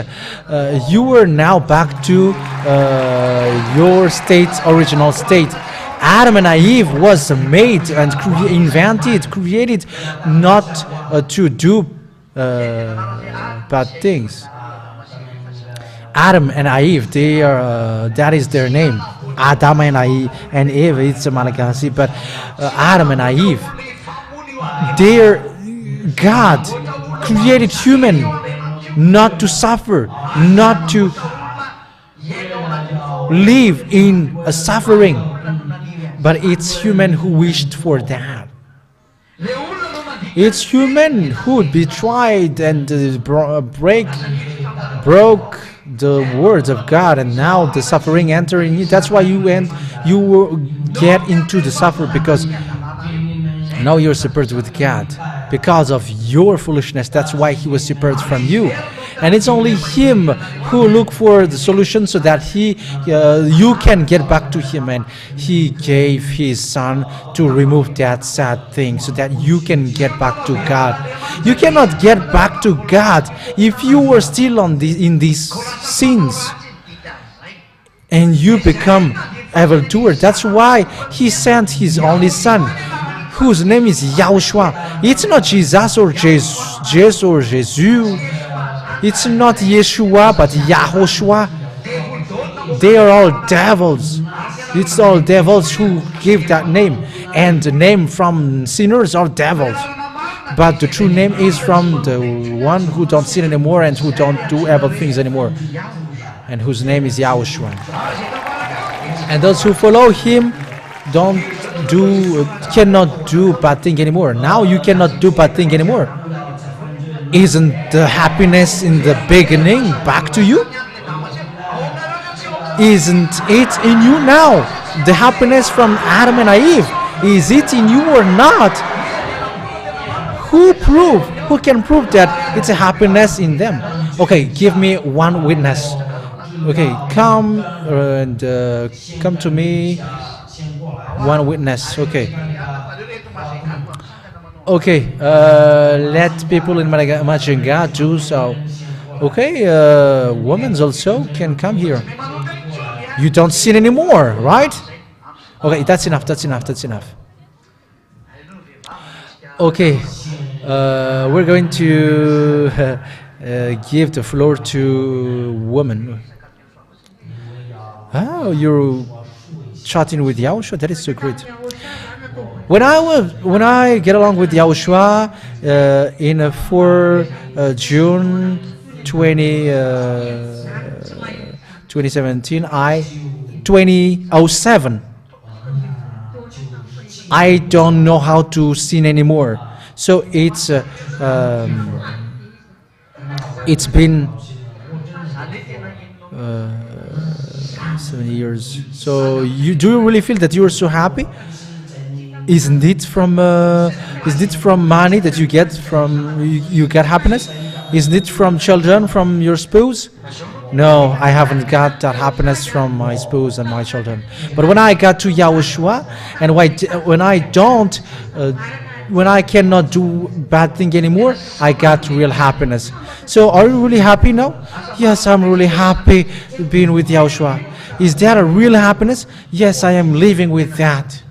you are now back to your state's original state. Adam and Eve was made and created not to do bad things. Adam and Eve, they are that is their name. Adam and Eve, it's a Malagasy, but Adam and Eve, their God created human not to suffer, not to live in a suffering, but it's human who wished for that. It's human who betrayed and broke the words of God, and now the suffering entering you. That's why you get into the suffering, because now you're separated with God because of your foolishness. That's why He was separated from you. And it's only Him who look for the solution so that you can get back to Him. And He gave His Son to remove that sad thing so that you can get back to God. You cannot get back to God if you were still in these sins and you become evildoer. That's why He sent His only Son, whose name is Yahoshuah. It's not Jesus or Jesus or Jesus. It's not Yeshua, but Yahoshuah. They are all devils. It's all devils who give that name. And the name from sinners are devils. But the true name is from the one who don't sin anymore and who don't do evil things anymore. And whose name is Yahushua. And those who follow Him cannot do bad thing anymore. Now you cannot do bad thing anymore. Isn't the happiness in the beginning back to you? Isn't it in you now? The happiness from Adam and Eve, is it in you or not? Who can prove that it's a happiness in them? Okay, give me one witness. Okay, come to me. One witness. Okay, let people in Madagascar do so. Okay, women also can come here. You don't sin anymore, right? Okay, that's enough. Okay, we're going to give the floor to women. Oh, you're chatting with Yahoshuah? That is so great. When I get along with Yahoshuah in 4 June 2017, 2007, I don't know how to sin anymore. So it's been 7 years. So do you really feel that you are so happy? Isn't it from money that you get happiness? Isn't it from children, from your spouse? No, I haven't got that happiness from my spouse and my children. But when I got to Yahoshuah, and when I cannot do bad thing anymore, I got real happiness. So are you really happy now? Yes, I'm really happy being with Yahoshuah. Is that a real happiness? Yes, I am living with that.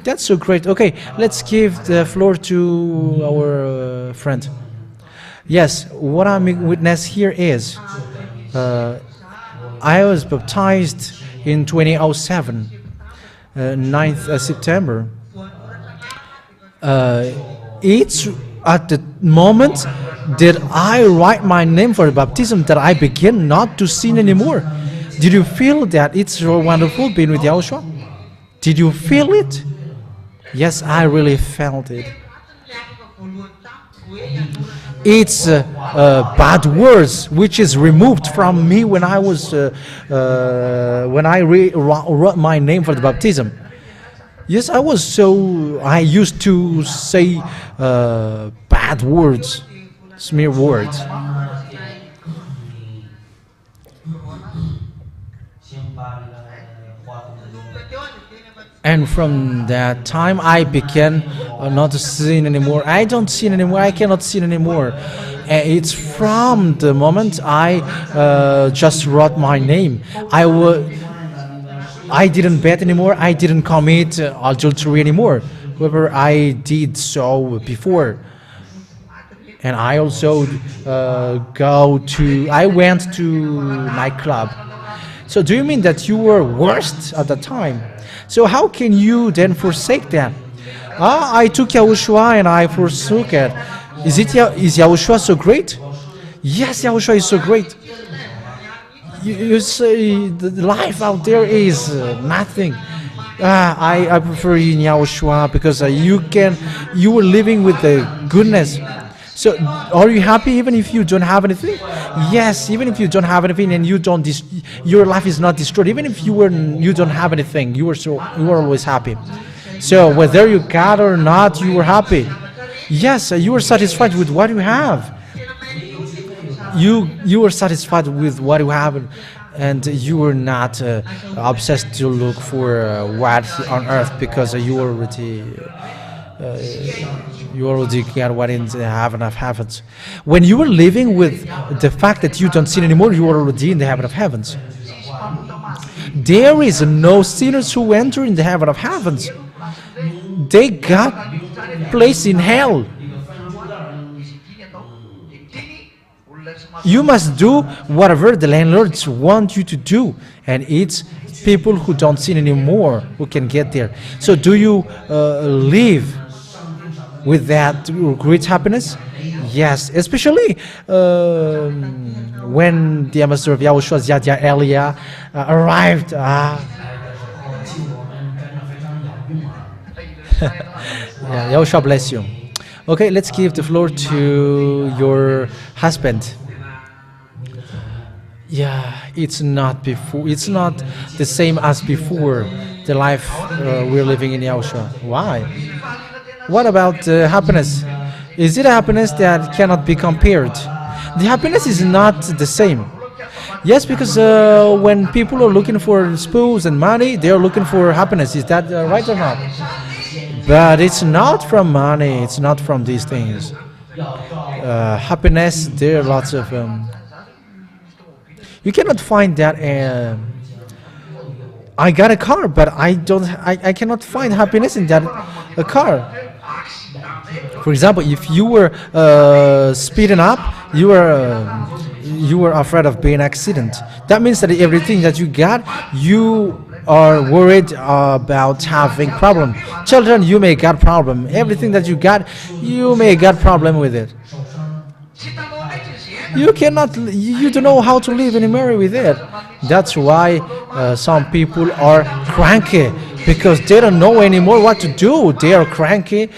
That's so great. Okay, let's give the floor to our friend. Yes, what I'm witness here is I was baptized in 2007, 9th September. It's at the moment that I write my name for baptism that I begin not to sin anymore. Did you feel that it's so wonderful being with Yahoshuah? Did you feel it? Yes, I really felt it. It's bad words which is removed from me when I was when I wrote my name for the baptism. Yes, I used to say bad words, smear words. And from that time, I began not to sin anymore. I don't sin anymore. I cannot sin anymore. It's from the moment I just wrote my name. I didn't bet anymore. I didn't commit adultery anymore. However, I did so before. And I also I went to nightclub. So do you mean that you were worst at the time? So how can you then forsake that? I took Yahoshuah and I forsook it. Is Yahoshuah so great? Yes, Yahoshuah is so great. You say the life out there is nothing. I prefer you in Yahoshuah because you were living with the goodness. So, are you happy even if you don't have anything? Yes, even if you don't have anything and you don't, your life is not destroyed. Even if you don't have anything, you are always happy. So, whether you got or not, you were happy. Yes, you are satisfied with what you have. You are satisfied with what you have, and you are not obsessed to look for what on earth, because you already get what in the heaven of heavens. When you are living with the fact that you don't sin anymore, you are already in the heaven of heavens. There is no sinners who enter in the heaven of heavens. They got placed in hell. You must do whatever the landlords want you to do, and it's people who don't sin anymore who can get there. So do you live with that great happiness? Yes, especially when the ambassador of Yahoshuah, Yahya Elia, arrived. Yeah, Yahoshuah bless you. Okay, let's give the floor to your husband. Yeah, it's not the same as before, the life we're living in Yahoshuah. Why? What about happiness? Is it a happiness that cannot be compared? The happiness is not the same. Yes, because when people are looking for spools and money, they are looking for happiness. Is that right or not? But it's not from money. It's not from these things. Happiness, there are lots of... you cannot find that... I got a car, but I cannot find happiness in that car. For example, if you were speeding up, you were afraid of being an accident. That means that everything that you got, you are worried about having problem. Children, you may got problem. Everything that you got, you may got problem with it. You don't know how to live anymore with it. That's why some people are cranky, because they don't know anymore what to do. They are cranky.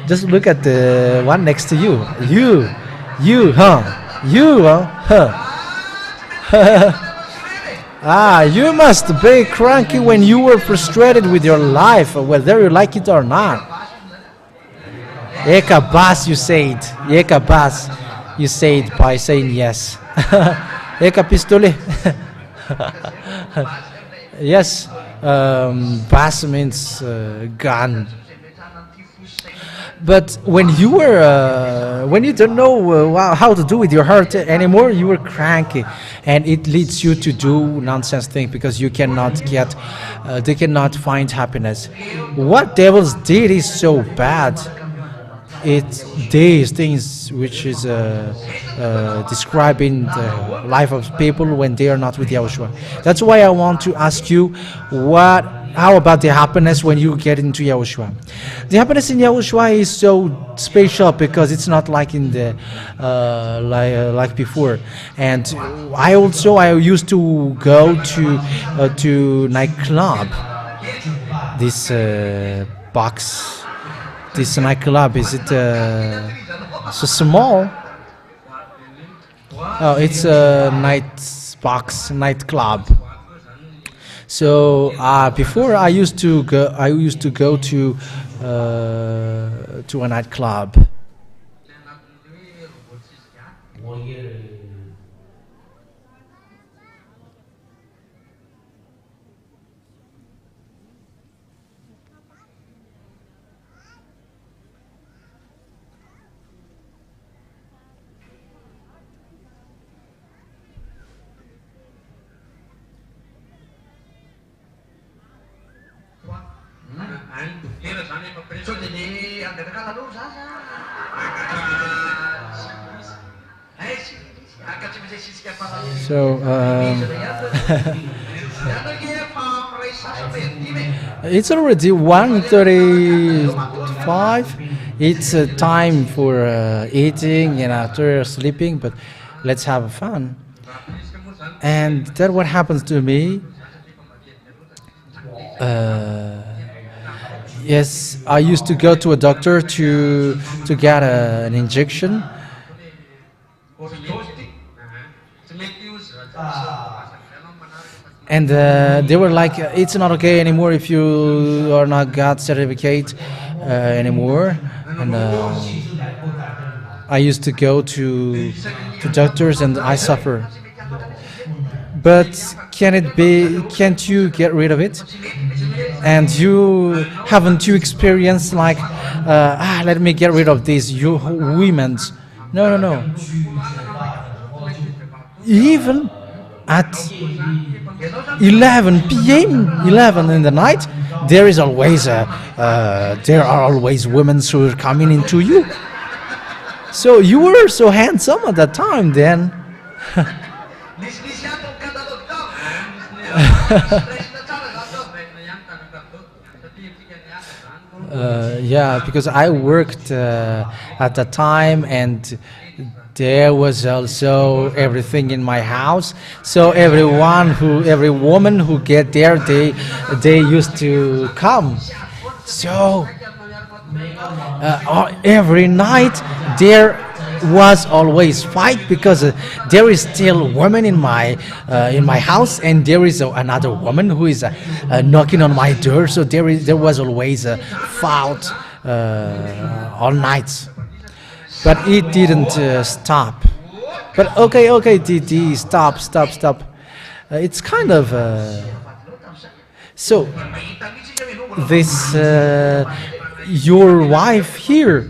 Just look at the one next to you. You, huh? You must be cranky when you were frustrated with your life, whether you like it or not. Eka bas, you say it. Eka bas, you say it by saying yes. Eka pistole. Yes, bas means gun. But when you don't know how to do with your heart anymore, you were cranky, and it leads you to do nonsense things, because you cannot they cannot find happiness. What devils did is so bad. It's these things which is describing the life of people when they are not with Yahoshuah. That's why I want to ask you, how about the happiness when you get into Yahoshuah? The happiness in Yahoshuah is so special, because it's not like in the like before. And I used to go to nightclub. This nightclub, is it so small? Oh, it's a nightclub. So before I used to go to a nightclub. So it's already 1:35. It's time for eating and after sleeping, but let's have fun. And that's what happens to me. Yes, I used to go to a doctor to get an injection, and they were like, "It's not okay anymore if you are not got certificate anymore." And I used to go to doctors, and I suffer. But can it be? Can't you get rid of it? And you haven't you experienced like, let me get rid of these you women's? No, no, no. Even at 11 p.m., 11 in the night, there is always there are always women who are coming into you. So you were so handsome at that time then. Yeah, because I worked at the time, and there was also everything in my house. So every woman who get there, they used to come. So every night there was always fight, because there is still woman in my house, and there is another woman who is knocking on my door. So there was always a fight all night, but it didn't stop. But okay, stop. It's kind of so this your wife here.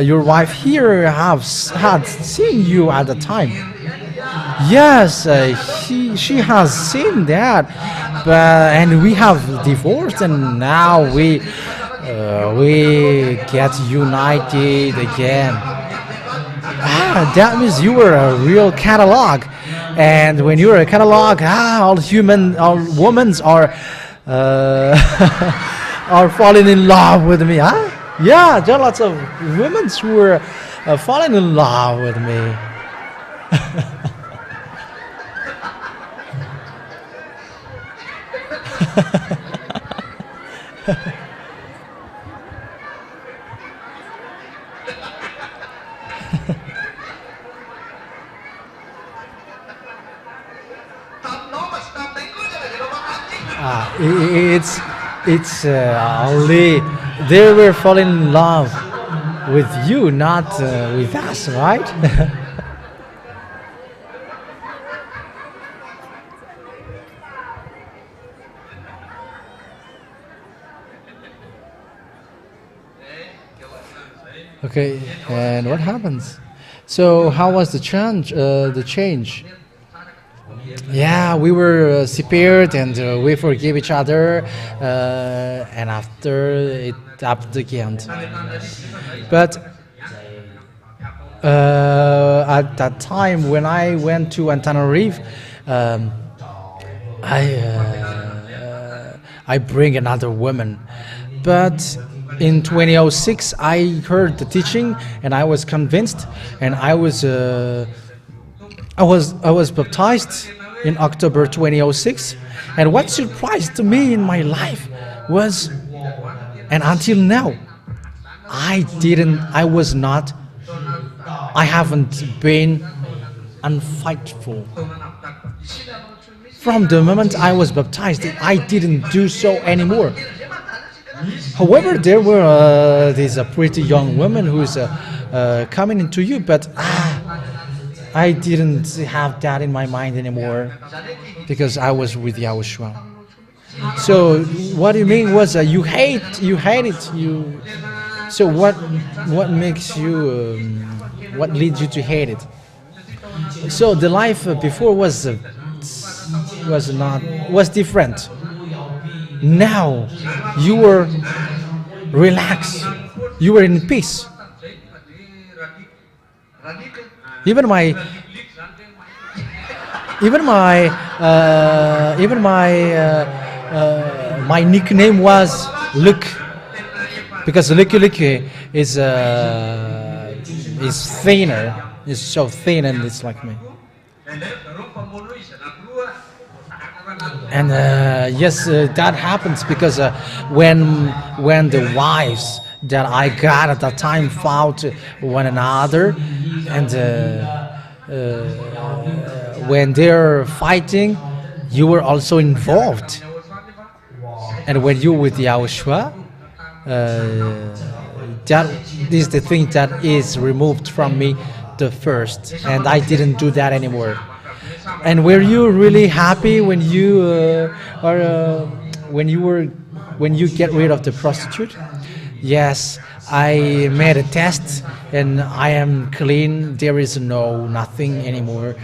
Your wife here had seen you at the time. Yes, she has seen that, and we have divorced, and now we get united again. That means you were a real catalog, and when you're a catalog, all women are are falling in love with me, huh? Yeah, there are lots of women who are falling in love with me. It's only they were falling in love with you, not with us, right? Okay, and what happens? So how was the change? Yeah, we were separated, and we forgive each other, and after it happened again. But at that time, when I went to Antananarivo, I bring another woman. But in 2006, I heard the teaching, and I was convinced, and I was baptized in October 2006. And what surprised me in my life was, and until now, I haven't been unfaithful. From the moment I was baptized, I didn't do so anymore. However, there were these pretty young women who is coming into you, but I didn't have that in my mind anymore, because I was with Yahoshuah. So what you mean was you hate it. So what makes you? What leads you to hate it? So the life before was different. Now you were relaxed. You were in peace. Even my nickname was Luke, because Lucky is thinner. It's so thin, and it's like me. And yes, that happens because when the wives that I got at that time fought one another, and when they're fighting, you were also involved. And when you're with Yahoshuah, that is the thing that is removed from me the first, and I didn't do that anymore. And were you really happy when you when you get rid of the prostitute? Yes, I made a test and I am clean. There is nothing anymore.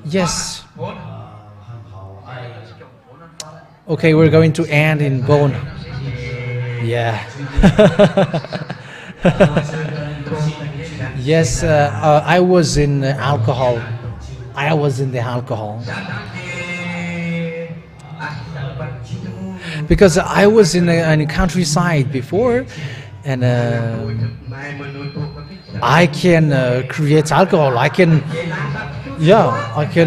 Yes. Okay, we're going to end in bone. Yeah. Yes, I was in alcohol. I was in the alcohol. Because I was in a countryside before, and I can create alcohol. I can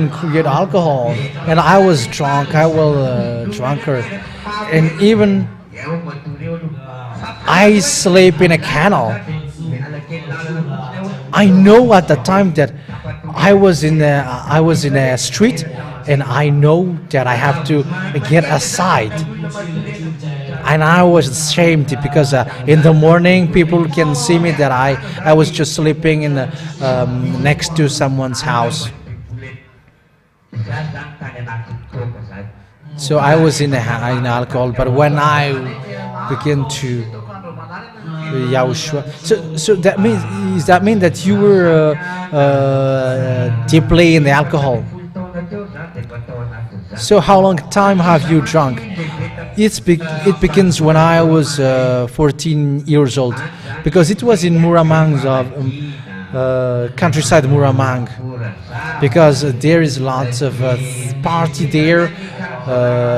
create alcohol. And I was drunk. I was drunker, and even I sleep in a canal. I know at the time that I was in a street, and I know that I have to get aside. And I was ashamed because in the morning people can see me that I was just sleeping in next to someone's house. So I was in alcohol, but when I began to Yahoshuah, so that means, does that mean that you were deeply in the alcohol? So how long time have you drunk? It begins when I was 14 years old, because it was in Muramang, countryside Muramang, because there is lots of party there,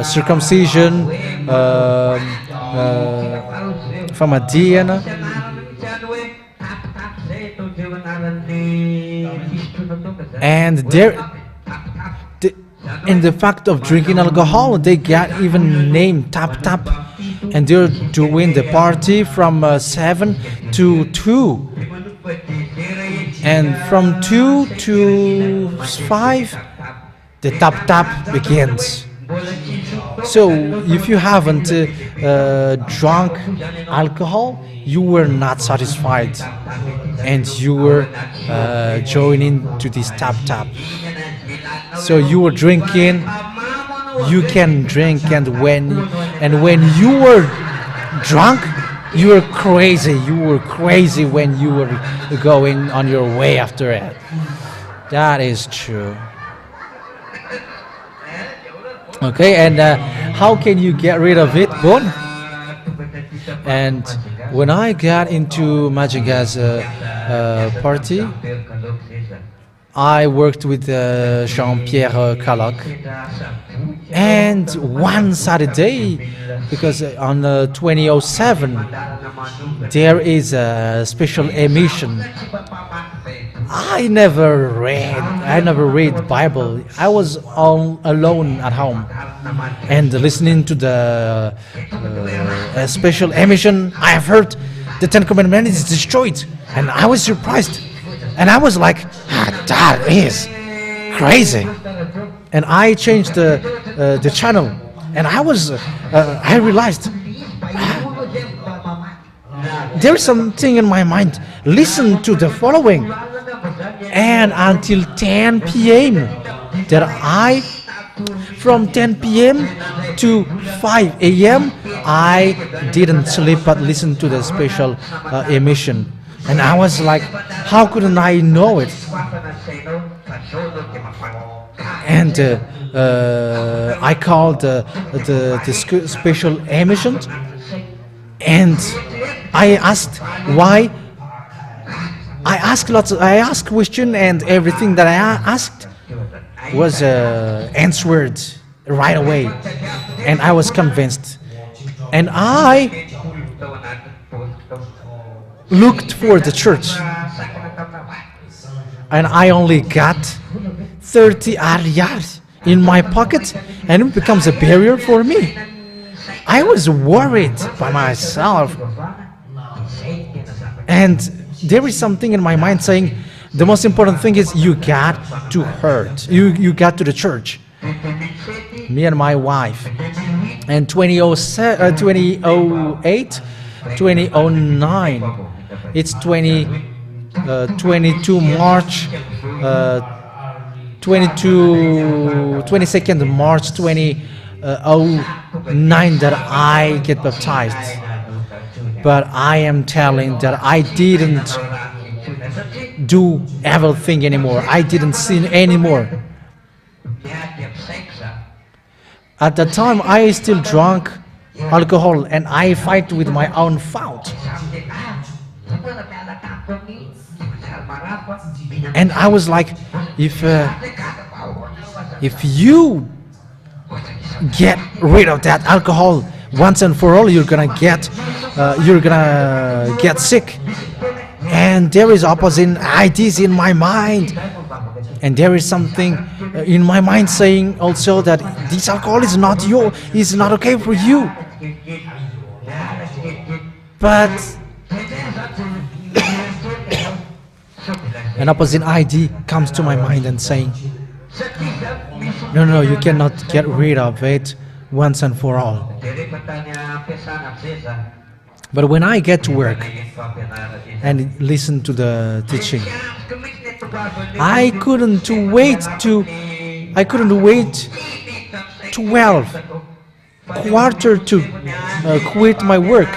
circumcision, from a DNA. And there, in the fact of drinking alcohol, they got even named Tap Tap, and they're doing the party from 7 to 2, and from 2 to 5 the Tap Tap begins. So if you haven't drunk alcohol, you were not satisfied, and you were joining to this Tap Tap. So you were drinking, you can drink, and when you were drunk, you were crazy. You were crazy when you were going on your way after it. That is true. Okay, and how can you get rid of it, Bon? And when I got into Majaga's party, I worked with Jean-Pierre Caloc, and one Saturday, because on 2007 there is a special emission. I never read Bible. I was all alone at home, and listening to the special emission, I have heard the Ten Commandments is destroyed, and I was surprised, and I was like, that is crazy, and I changed the channel, and I realized there's something in my mind. Listen to the following. And until 10 p.m. from 10 p.m. to 5 a.m. I didn't sleep but listened to the special emission. And I was like, how couldn't I know it? And I called the special emission, and I asked why. I asked question, and everything that I asked was answered right away, and I was convinced. And I looked for the church, and I only got 30 riyals in my pocket, and it becomes a barrier for me. I was worried by myself, and there is something in my mind saying the most important thing is you got to hurt. You got to the church. Me and my wife. And 2008, 2009, it's 22 March, 22nd March 2009 that I get baptized. But I am telling that I didn't do everything anymore. I didn't sin anymore. At that time, I still drank alcohol and I fight with my own fault. And I was like, if you get rid of that alcohol once and for all, you're gonna get sick. And there is opposite ideas in my mind, and there is something in my mind saying also that this alcohol is not okay for you. But an opposite idea comes to my mind and saying, no, you cannot get rid of it once and for all. But when I get to work and listen to the teaching, I couldn't wait 12 quarter to quit my work,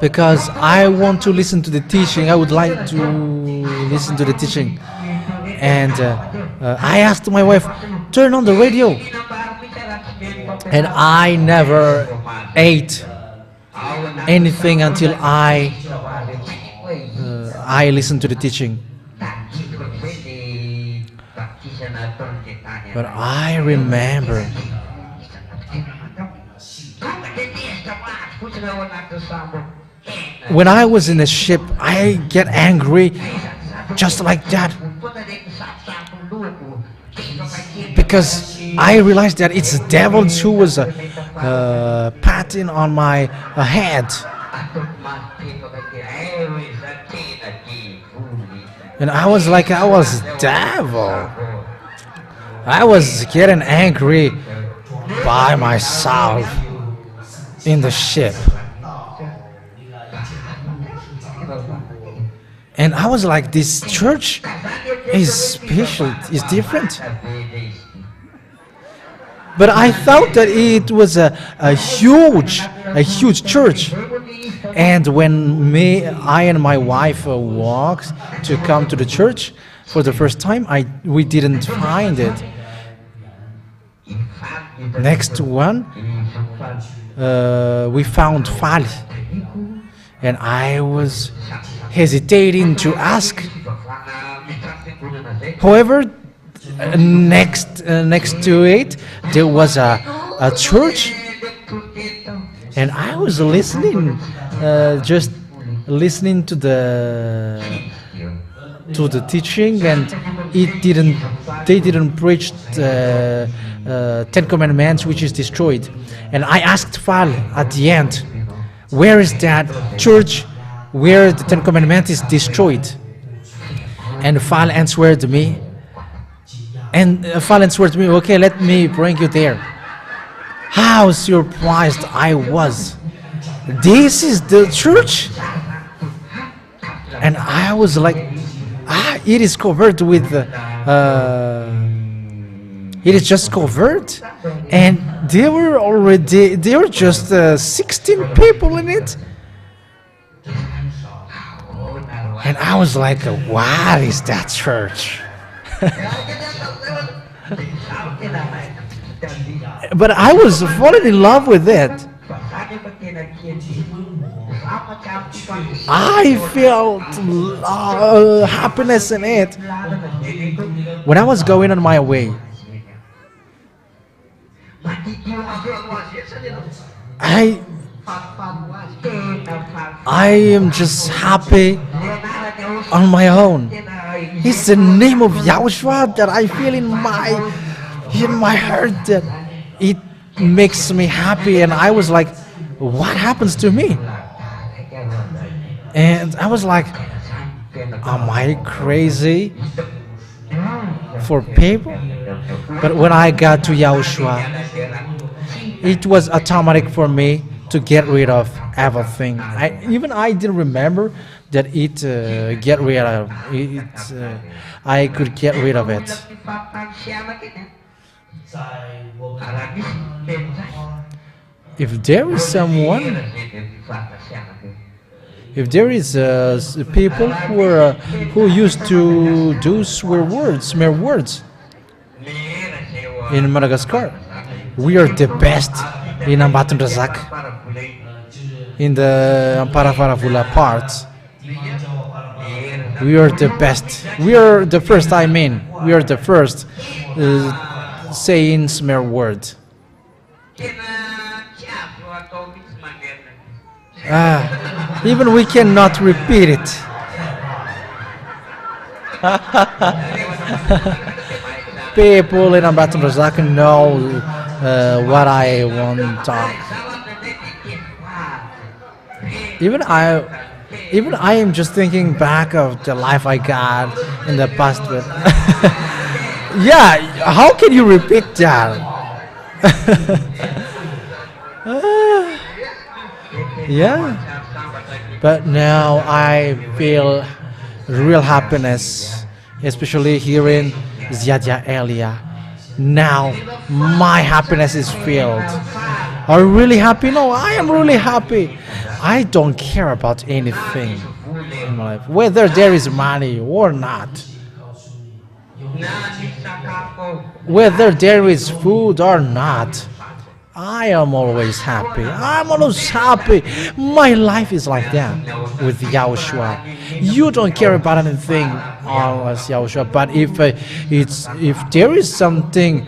because I want to listen to the teaching. I would like to listen to the teaching. And I asked my wife, turn on the radio. And I never ate anything until I listened to the teaching. But I remember when I was in the ship, I get angry just like that, because I realized that it's the devil who was patting on my head. And I was like, I was devil. I was getting angry by myself in the ship. And I was like, this church is special, is different. But I thought that it was a huge church. And when I and my wife walked to come to the church for the first time, we didn't find it. Next one, we found Fali, and I was hesitating to ask. However, next to it, there was a church, and I was listening, just listening to the teaching, and they didn't preach the Ten Commandments, which is destroyed. And I asked Fal at the end, where is that church where the Ten Commandments is destroyed? And Fal answered me. Okay, let me bring you there. How surprised I was. This is the church? And I was like, it is covered with, it is just covered. And there were just 16 people in it. And I was like, what is that church? But I was falling in love with it. I felt happiness in it. When I was going on my way, I am just happy on my own. It's the name of Yahoshuah that I feel in my in my heart that it makes me happy, and I was like, what happens to me? And I was like, am I crazy for people? But when I got to Yahoshuah, it was automatic for me to get rid of everything. I didn't remember that it get rid of it. I could get rid of it. If there is someone, if there is people who used to do swear words, mere words in Madagascar, we are the best in Ambatondrazak, in the Amparafaravula parts. We are the best. We are the first. I mean, we are the first saying swear word. Even we cannot repeat it. People in Ambatondrazak know what I want to talk. Even I am just thinking back of the life I got in the past. But yeah, how can you repeat that? Yeah, but now I feel real happiness, especially here in Ziadia Elia. Now my happiness is filled. Are you really happy? No, I am really happy. I don't care about anything in my life, whether there is money or not, whether there is food or not. I am always happy. I'm always happy. My life is like that with Yahoshuah. You don't care about anything unless Yahoshuah. But if there is something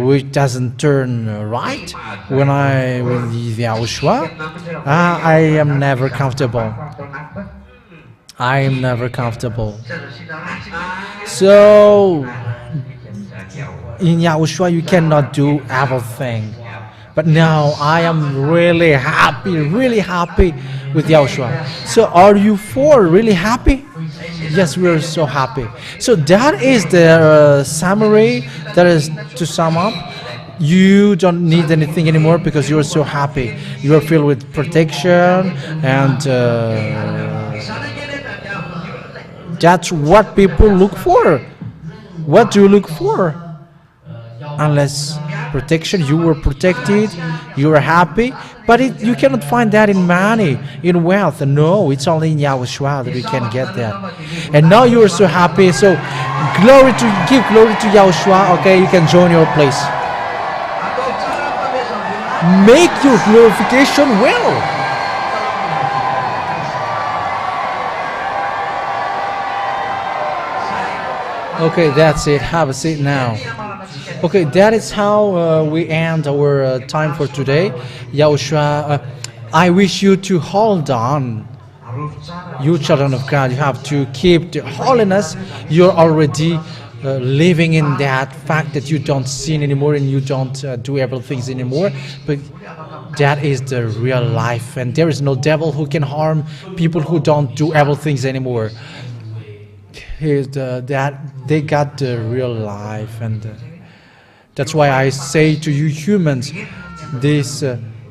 which doesn't turn right with Yahoshuah, I am never comfortable. I am never comfortable. So in Yahoshuah you cannot do everything. But now I am really happy with Yahoshuah. So are you four really happy? Yes, we are so happy. So that is the summary. That is to sum up. You don't need anything anymore because you are so happy. You are filled with protection, and that's what people look for. What do you look for? Unless protection, you were protected, you are happy, but you cannot find that in money, in wealth. No, it's only in Yahoshuah that we can get that. And now you are so happy, so give glory to Yahoshuah. Okay, you can join your place. Make your glorification well. Okay, that's it. Have a seat now. Okay, that is how we end our time for today. Yahoshuah, I wish you to hold on. You children of God, you have to keep the holiness. You're already living in that fact that you don't sin anymore and you don't do evil things anymore. But that is the real life, and there is no devil who can harm people who don't do evil things anymore. That they got the real life, and that's why I say to you humans, this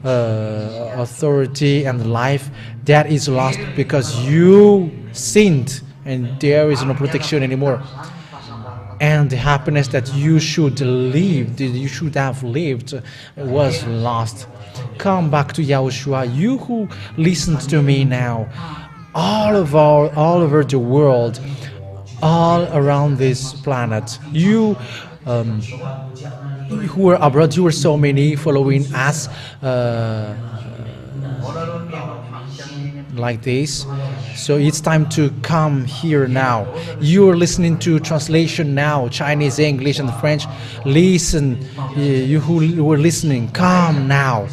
authority and life that is lost because you sinned and there is no protection anymore. And the happiness that you should live, that you should have lived, was lost. Come back to Yahoshuah. You who listens to me now, all over the world, all around this planet, you who are abroad, you are so many following us like this. So it's time to come here now. You are listening to translation now, Chinese, English, and French. Listen, you who are listening, come now.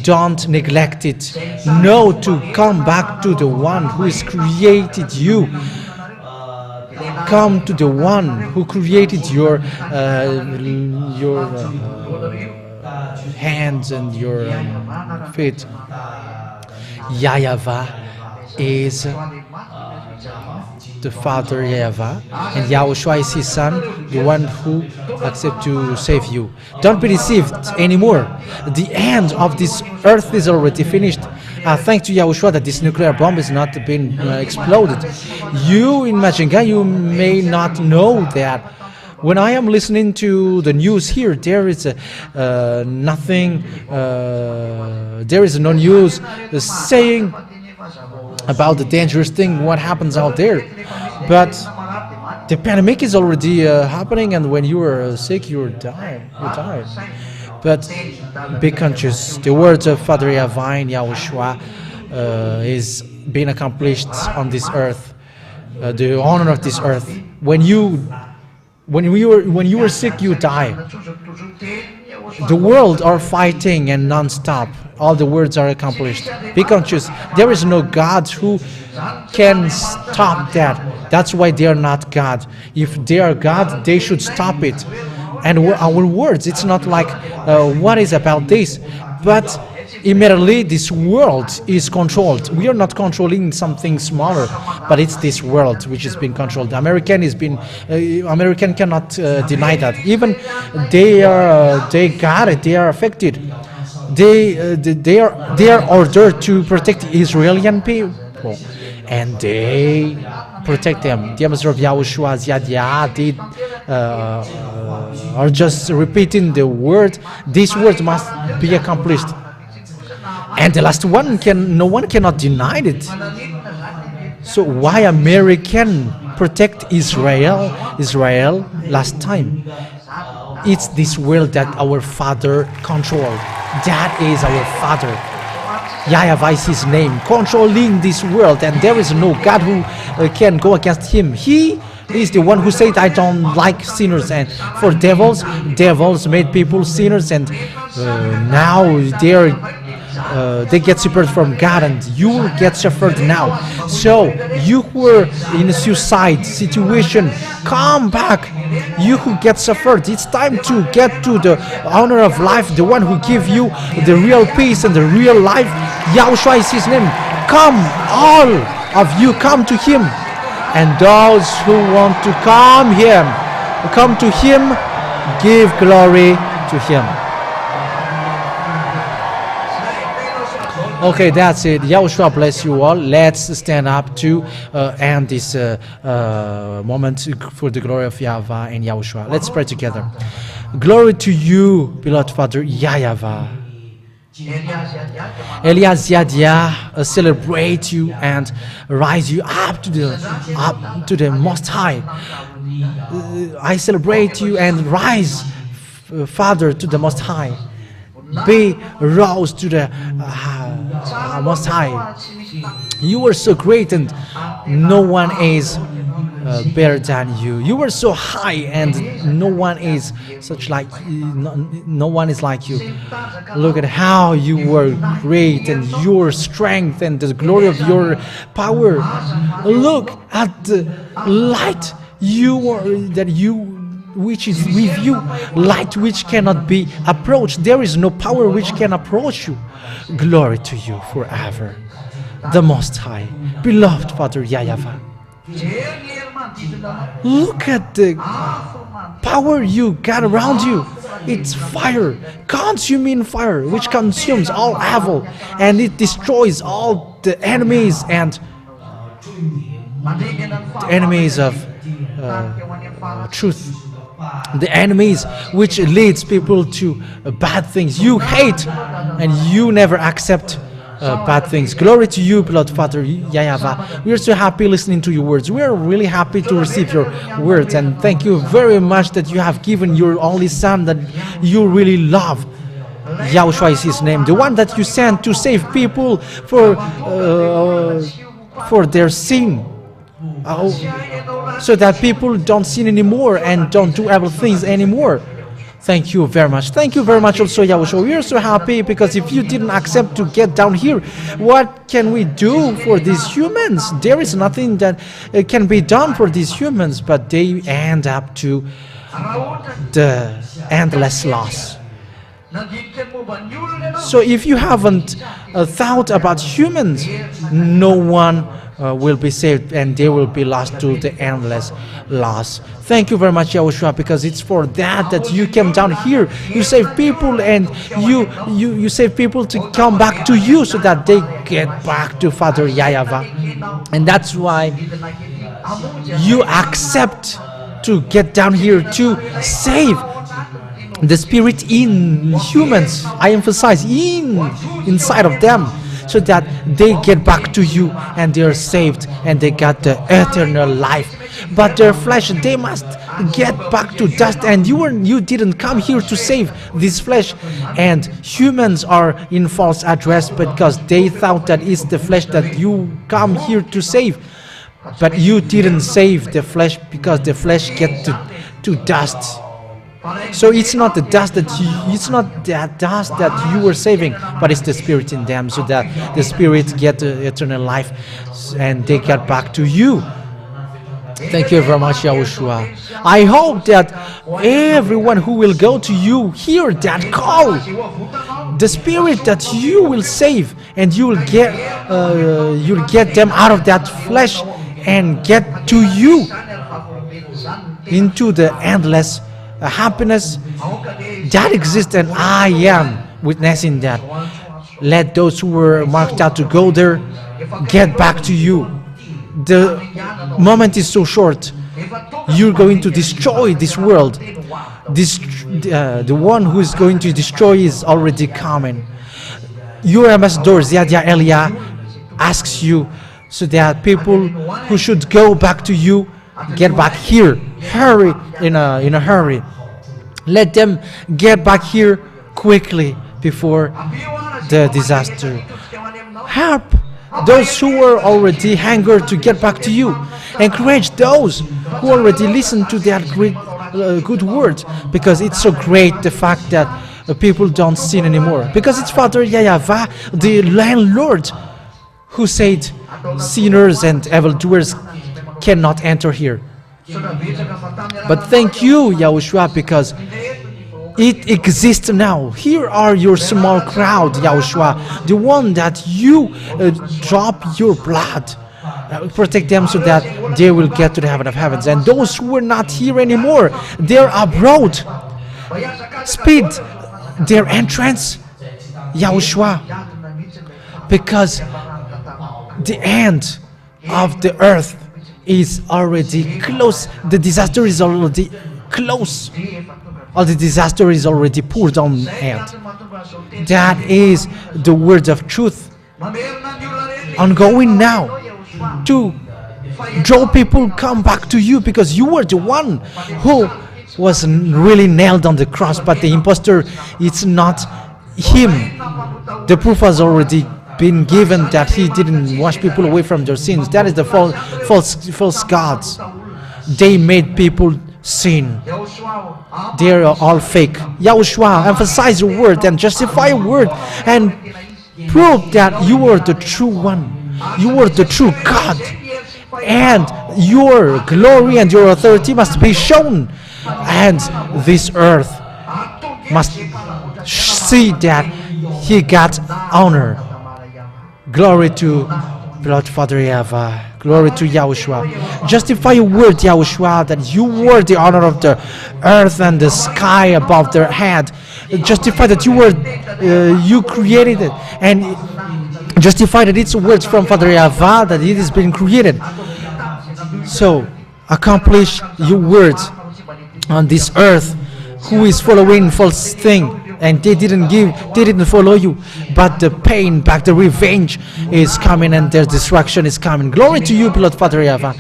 Don't neglect it. Know to come back to the one who has created you. Come to the one who created your hands and your feet. Yahweh is the Father Yahweh, and Yahushua is his son, the one who accepts to save you. Don't be deceived anymore. The end of this earth is already finished. Thanks to Yahushua that this nuclear bomb has not been exploded. You in Majinga, you may not know that. When I am listening to the news here, there is nothing, there is no news saying about the dangerous thing, what happens out there. But the pandemic is already happening, and when you are sick, you die. But be conscious. The words of Father Yavine, Yahushua, is being accomplished on this earth. The honor of this earth. When you were sick, you die. The world are fighting and non-stop. All the words are accomplished. Be conscious. There is no God who can stop that. That's why they are not God. If they are God, they should stop it. And our words, it's not like what is about this, but immediately this world is controlled. We are not controlling something smaller, but it's this world which is being controlled. American cannot deny that. Even they got it. They are affected. They are ordered to protect Israeli people, and they protect them. The ambassador of Yahushua, Ziadia, are just repeating the word. This word must be accomplished. And the last one no one cannot deny it. So why American protect Israel last time? It's this world that our Father controlled. That is our Father. Yahweh is his name, controlling this world, and there is no God who can go against him. He is the one who said, I don't like sinners, and for devils made people sinners, and now they get separated from God, and you will get suffered now. So you who were in a suicide situation, come back. You who get suffered, it's time to get to the honor of life, the one who gives you the real peace and the real life. Yahushua is his name. Come, all of you, come to him. And those who want to come to him, give glory to him. Okay, that's it. Yahushua bless you all. Let's stand up to end this moment for the glory of Yahweh and Yahushua. Let's pray together. Glory to you, beloved Father Yahweh. Elias Yadia, celebrate you and rise you up to the Most High. I celebrate you and rise, Father, to the Most High. Be rose to the Most High. You are so great, and no one is better than you. You are so high, and no one is no one is like you. Look at how you were great, and your strength and the glory of your power. Look at the light which is with you, light which cannot be approached. There is no power which can approach you. Glory to you forever, the Most High, beloved Father Yahweh. Look at the power you got around you. It's fire, consuming fire, which consumes all evil, and it destroys all the enemies and the enemies of truth. The enemies which leads people to bad things. You hate and you never accept bad things. Glory to you, beloved Father Yahweh. We are so happy listening to your words. We are really happy to receive your words, and thank you very much that you have given your only Son that you really love. Yahushua is his name, the one that you sent to save people for their sin. So that people don't sin anymore and don't do evil things anymore. Thank you very much. Thank you very much also, Yahoshuah. We are so happy because if you didn't accept to get down here, what can we do for these humans? There is nothing that can be done for these humans, but they end up to the endless loss. So if you haven't thought about humans, no one will be saved and they will be lost to the endless loss. Thank you very much, Yahoshuah, because it's for that you came down here. You save people and you save people to come back to you so that they get back to Father Yahweh. And that's why you accept to get down here to save the spirit in humans. I emphasize inside of them, so that they get back to you and they are saved and they got the eternal life. But their flesh, they must get back to dust, and you didn't come here to save this flesh. And humans are in false address because they thought that it's the flesh that you come here to save. But you didn't save the flesh because the flesh get to dust. So it's not the dust that you were saving, but it's the spirit in them, so that the spirit get eternal life and they get back to you. Thank you very much, Yahoshuah. I hope that everyone who will go to you hear that call, the spirit that you will save, and you'll get them out of that flesh and get to you into the endless happiness that exists, and I am witnessing that. Let those who were marked out to go there get back to you. The moment is so short. You're going to destroy this world. The one who is going to destroy is already coming. Your ambassador Ziadia Elia asks you so that people who should go back to you get back here. Hurry, in a hurry. Let them get back here quickly before the disaster. Help those who were already hungered to get back to you. Encourage those who already listened to that good word, because it's so great, the fact that people don't sin anymore. Because it's Father Yahweh, the landlord, who said sinners and evildoers cannot enter here. But thank you, Yahoshuah, because it exists now. Here are your small crowd, Yahoshuah, the one that you drop your blood. Protect them so that they will get to the heaven of heavens. And those who are not here anymore, they're abroad. Speed their entrance, Yahoshuah, because the end of the earth is already close. The disaster is already close. All the disaster is already poured on hand. That is the word of truth. Ongoing now to draw people come back to you, because you were the one who was really nailed on the cross, but the impostor, it's not him. The proof has already been given that he didn't wash people away from their sins. That is the false gods. They made people sin. They are all fake. Yahoshuah, emphasize your word and justify your word and prove that you are the true one. You are the true God, and your glory and your authority must be shown, and this earth must see that he got honor. Glory to Lord Father Yahweh. Glory to Yahoshuah. Justify your word, Yahoshuah, that you were the honor of the earth and the sky above their head. Justify that you created it, and justify that it's words from Father Yahweh that it has been created. So accomplish your words on this earth, who is following false thing, and they didn't follow you, but the pain back, the revenge is coming, and their destruction is coming. Glory to you, beloved Father Yahweh.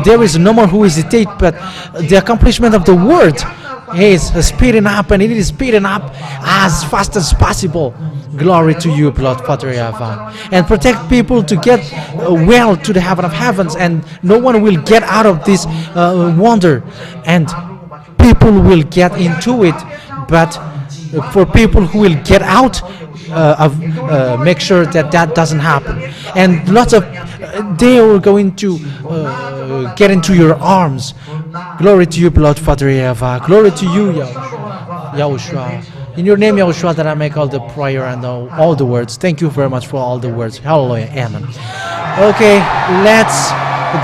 There is no more who hesitate, but the accomplishment of the word is speeding up, and it is speeding up as fast as possible. Glory to you, beloved Father Yahweh. And protect people to get well to the heaven of heavens, and no one will get out of this wonder. And people will get into it, but for people who will get out, make sure that that doesn't happen. And lots of they are going to get into your arms. Glory to you, beloved Father Yahweh. Glory to you, Yahoshuah. In your name, Yahoshuah, that I make all the prayer and all the words. Thank you very much for all the words. Hallelujah. Amen. Okay, let's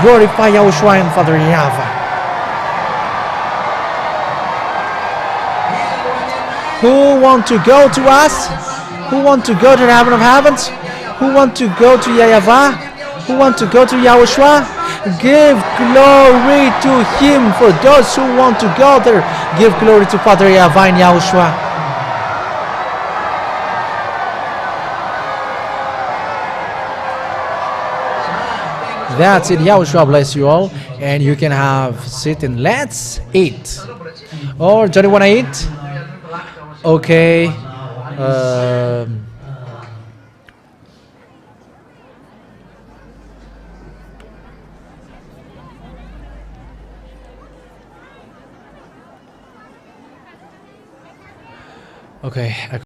glorify Yahoshuah and Father Yahweh. Who want to go to us? Who want to go to the heaven of heavens? Who want to go to Yahweh? Who want to go to Yahoshuah? Give glory to Him. For those who want to go there, give glory to Father Yahweh and Yahoshuah. That's it. Yahoshuah bless you all, and you can have sit and let's eat. Or Johnny wanna eat? Okay. Okay.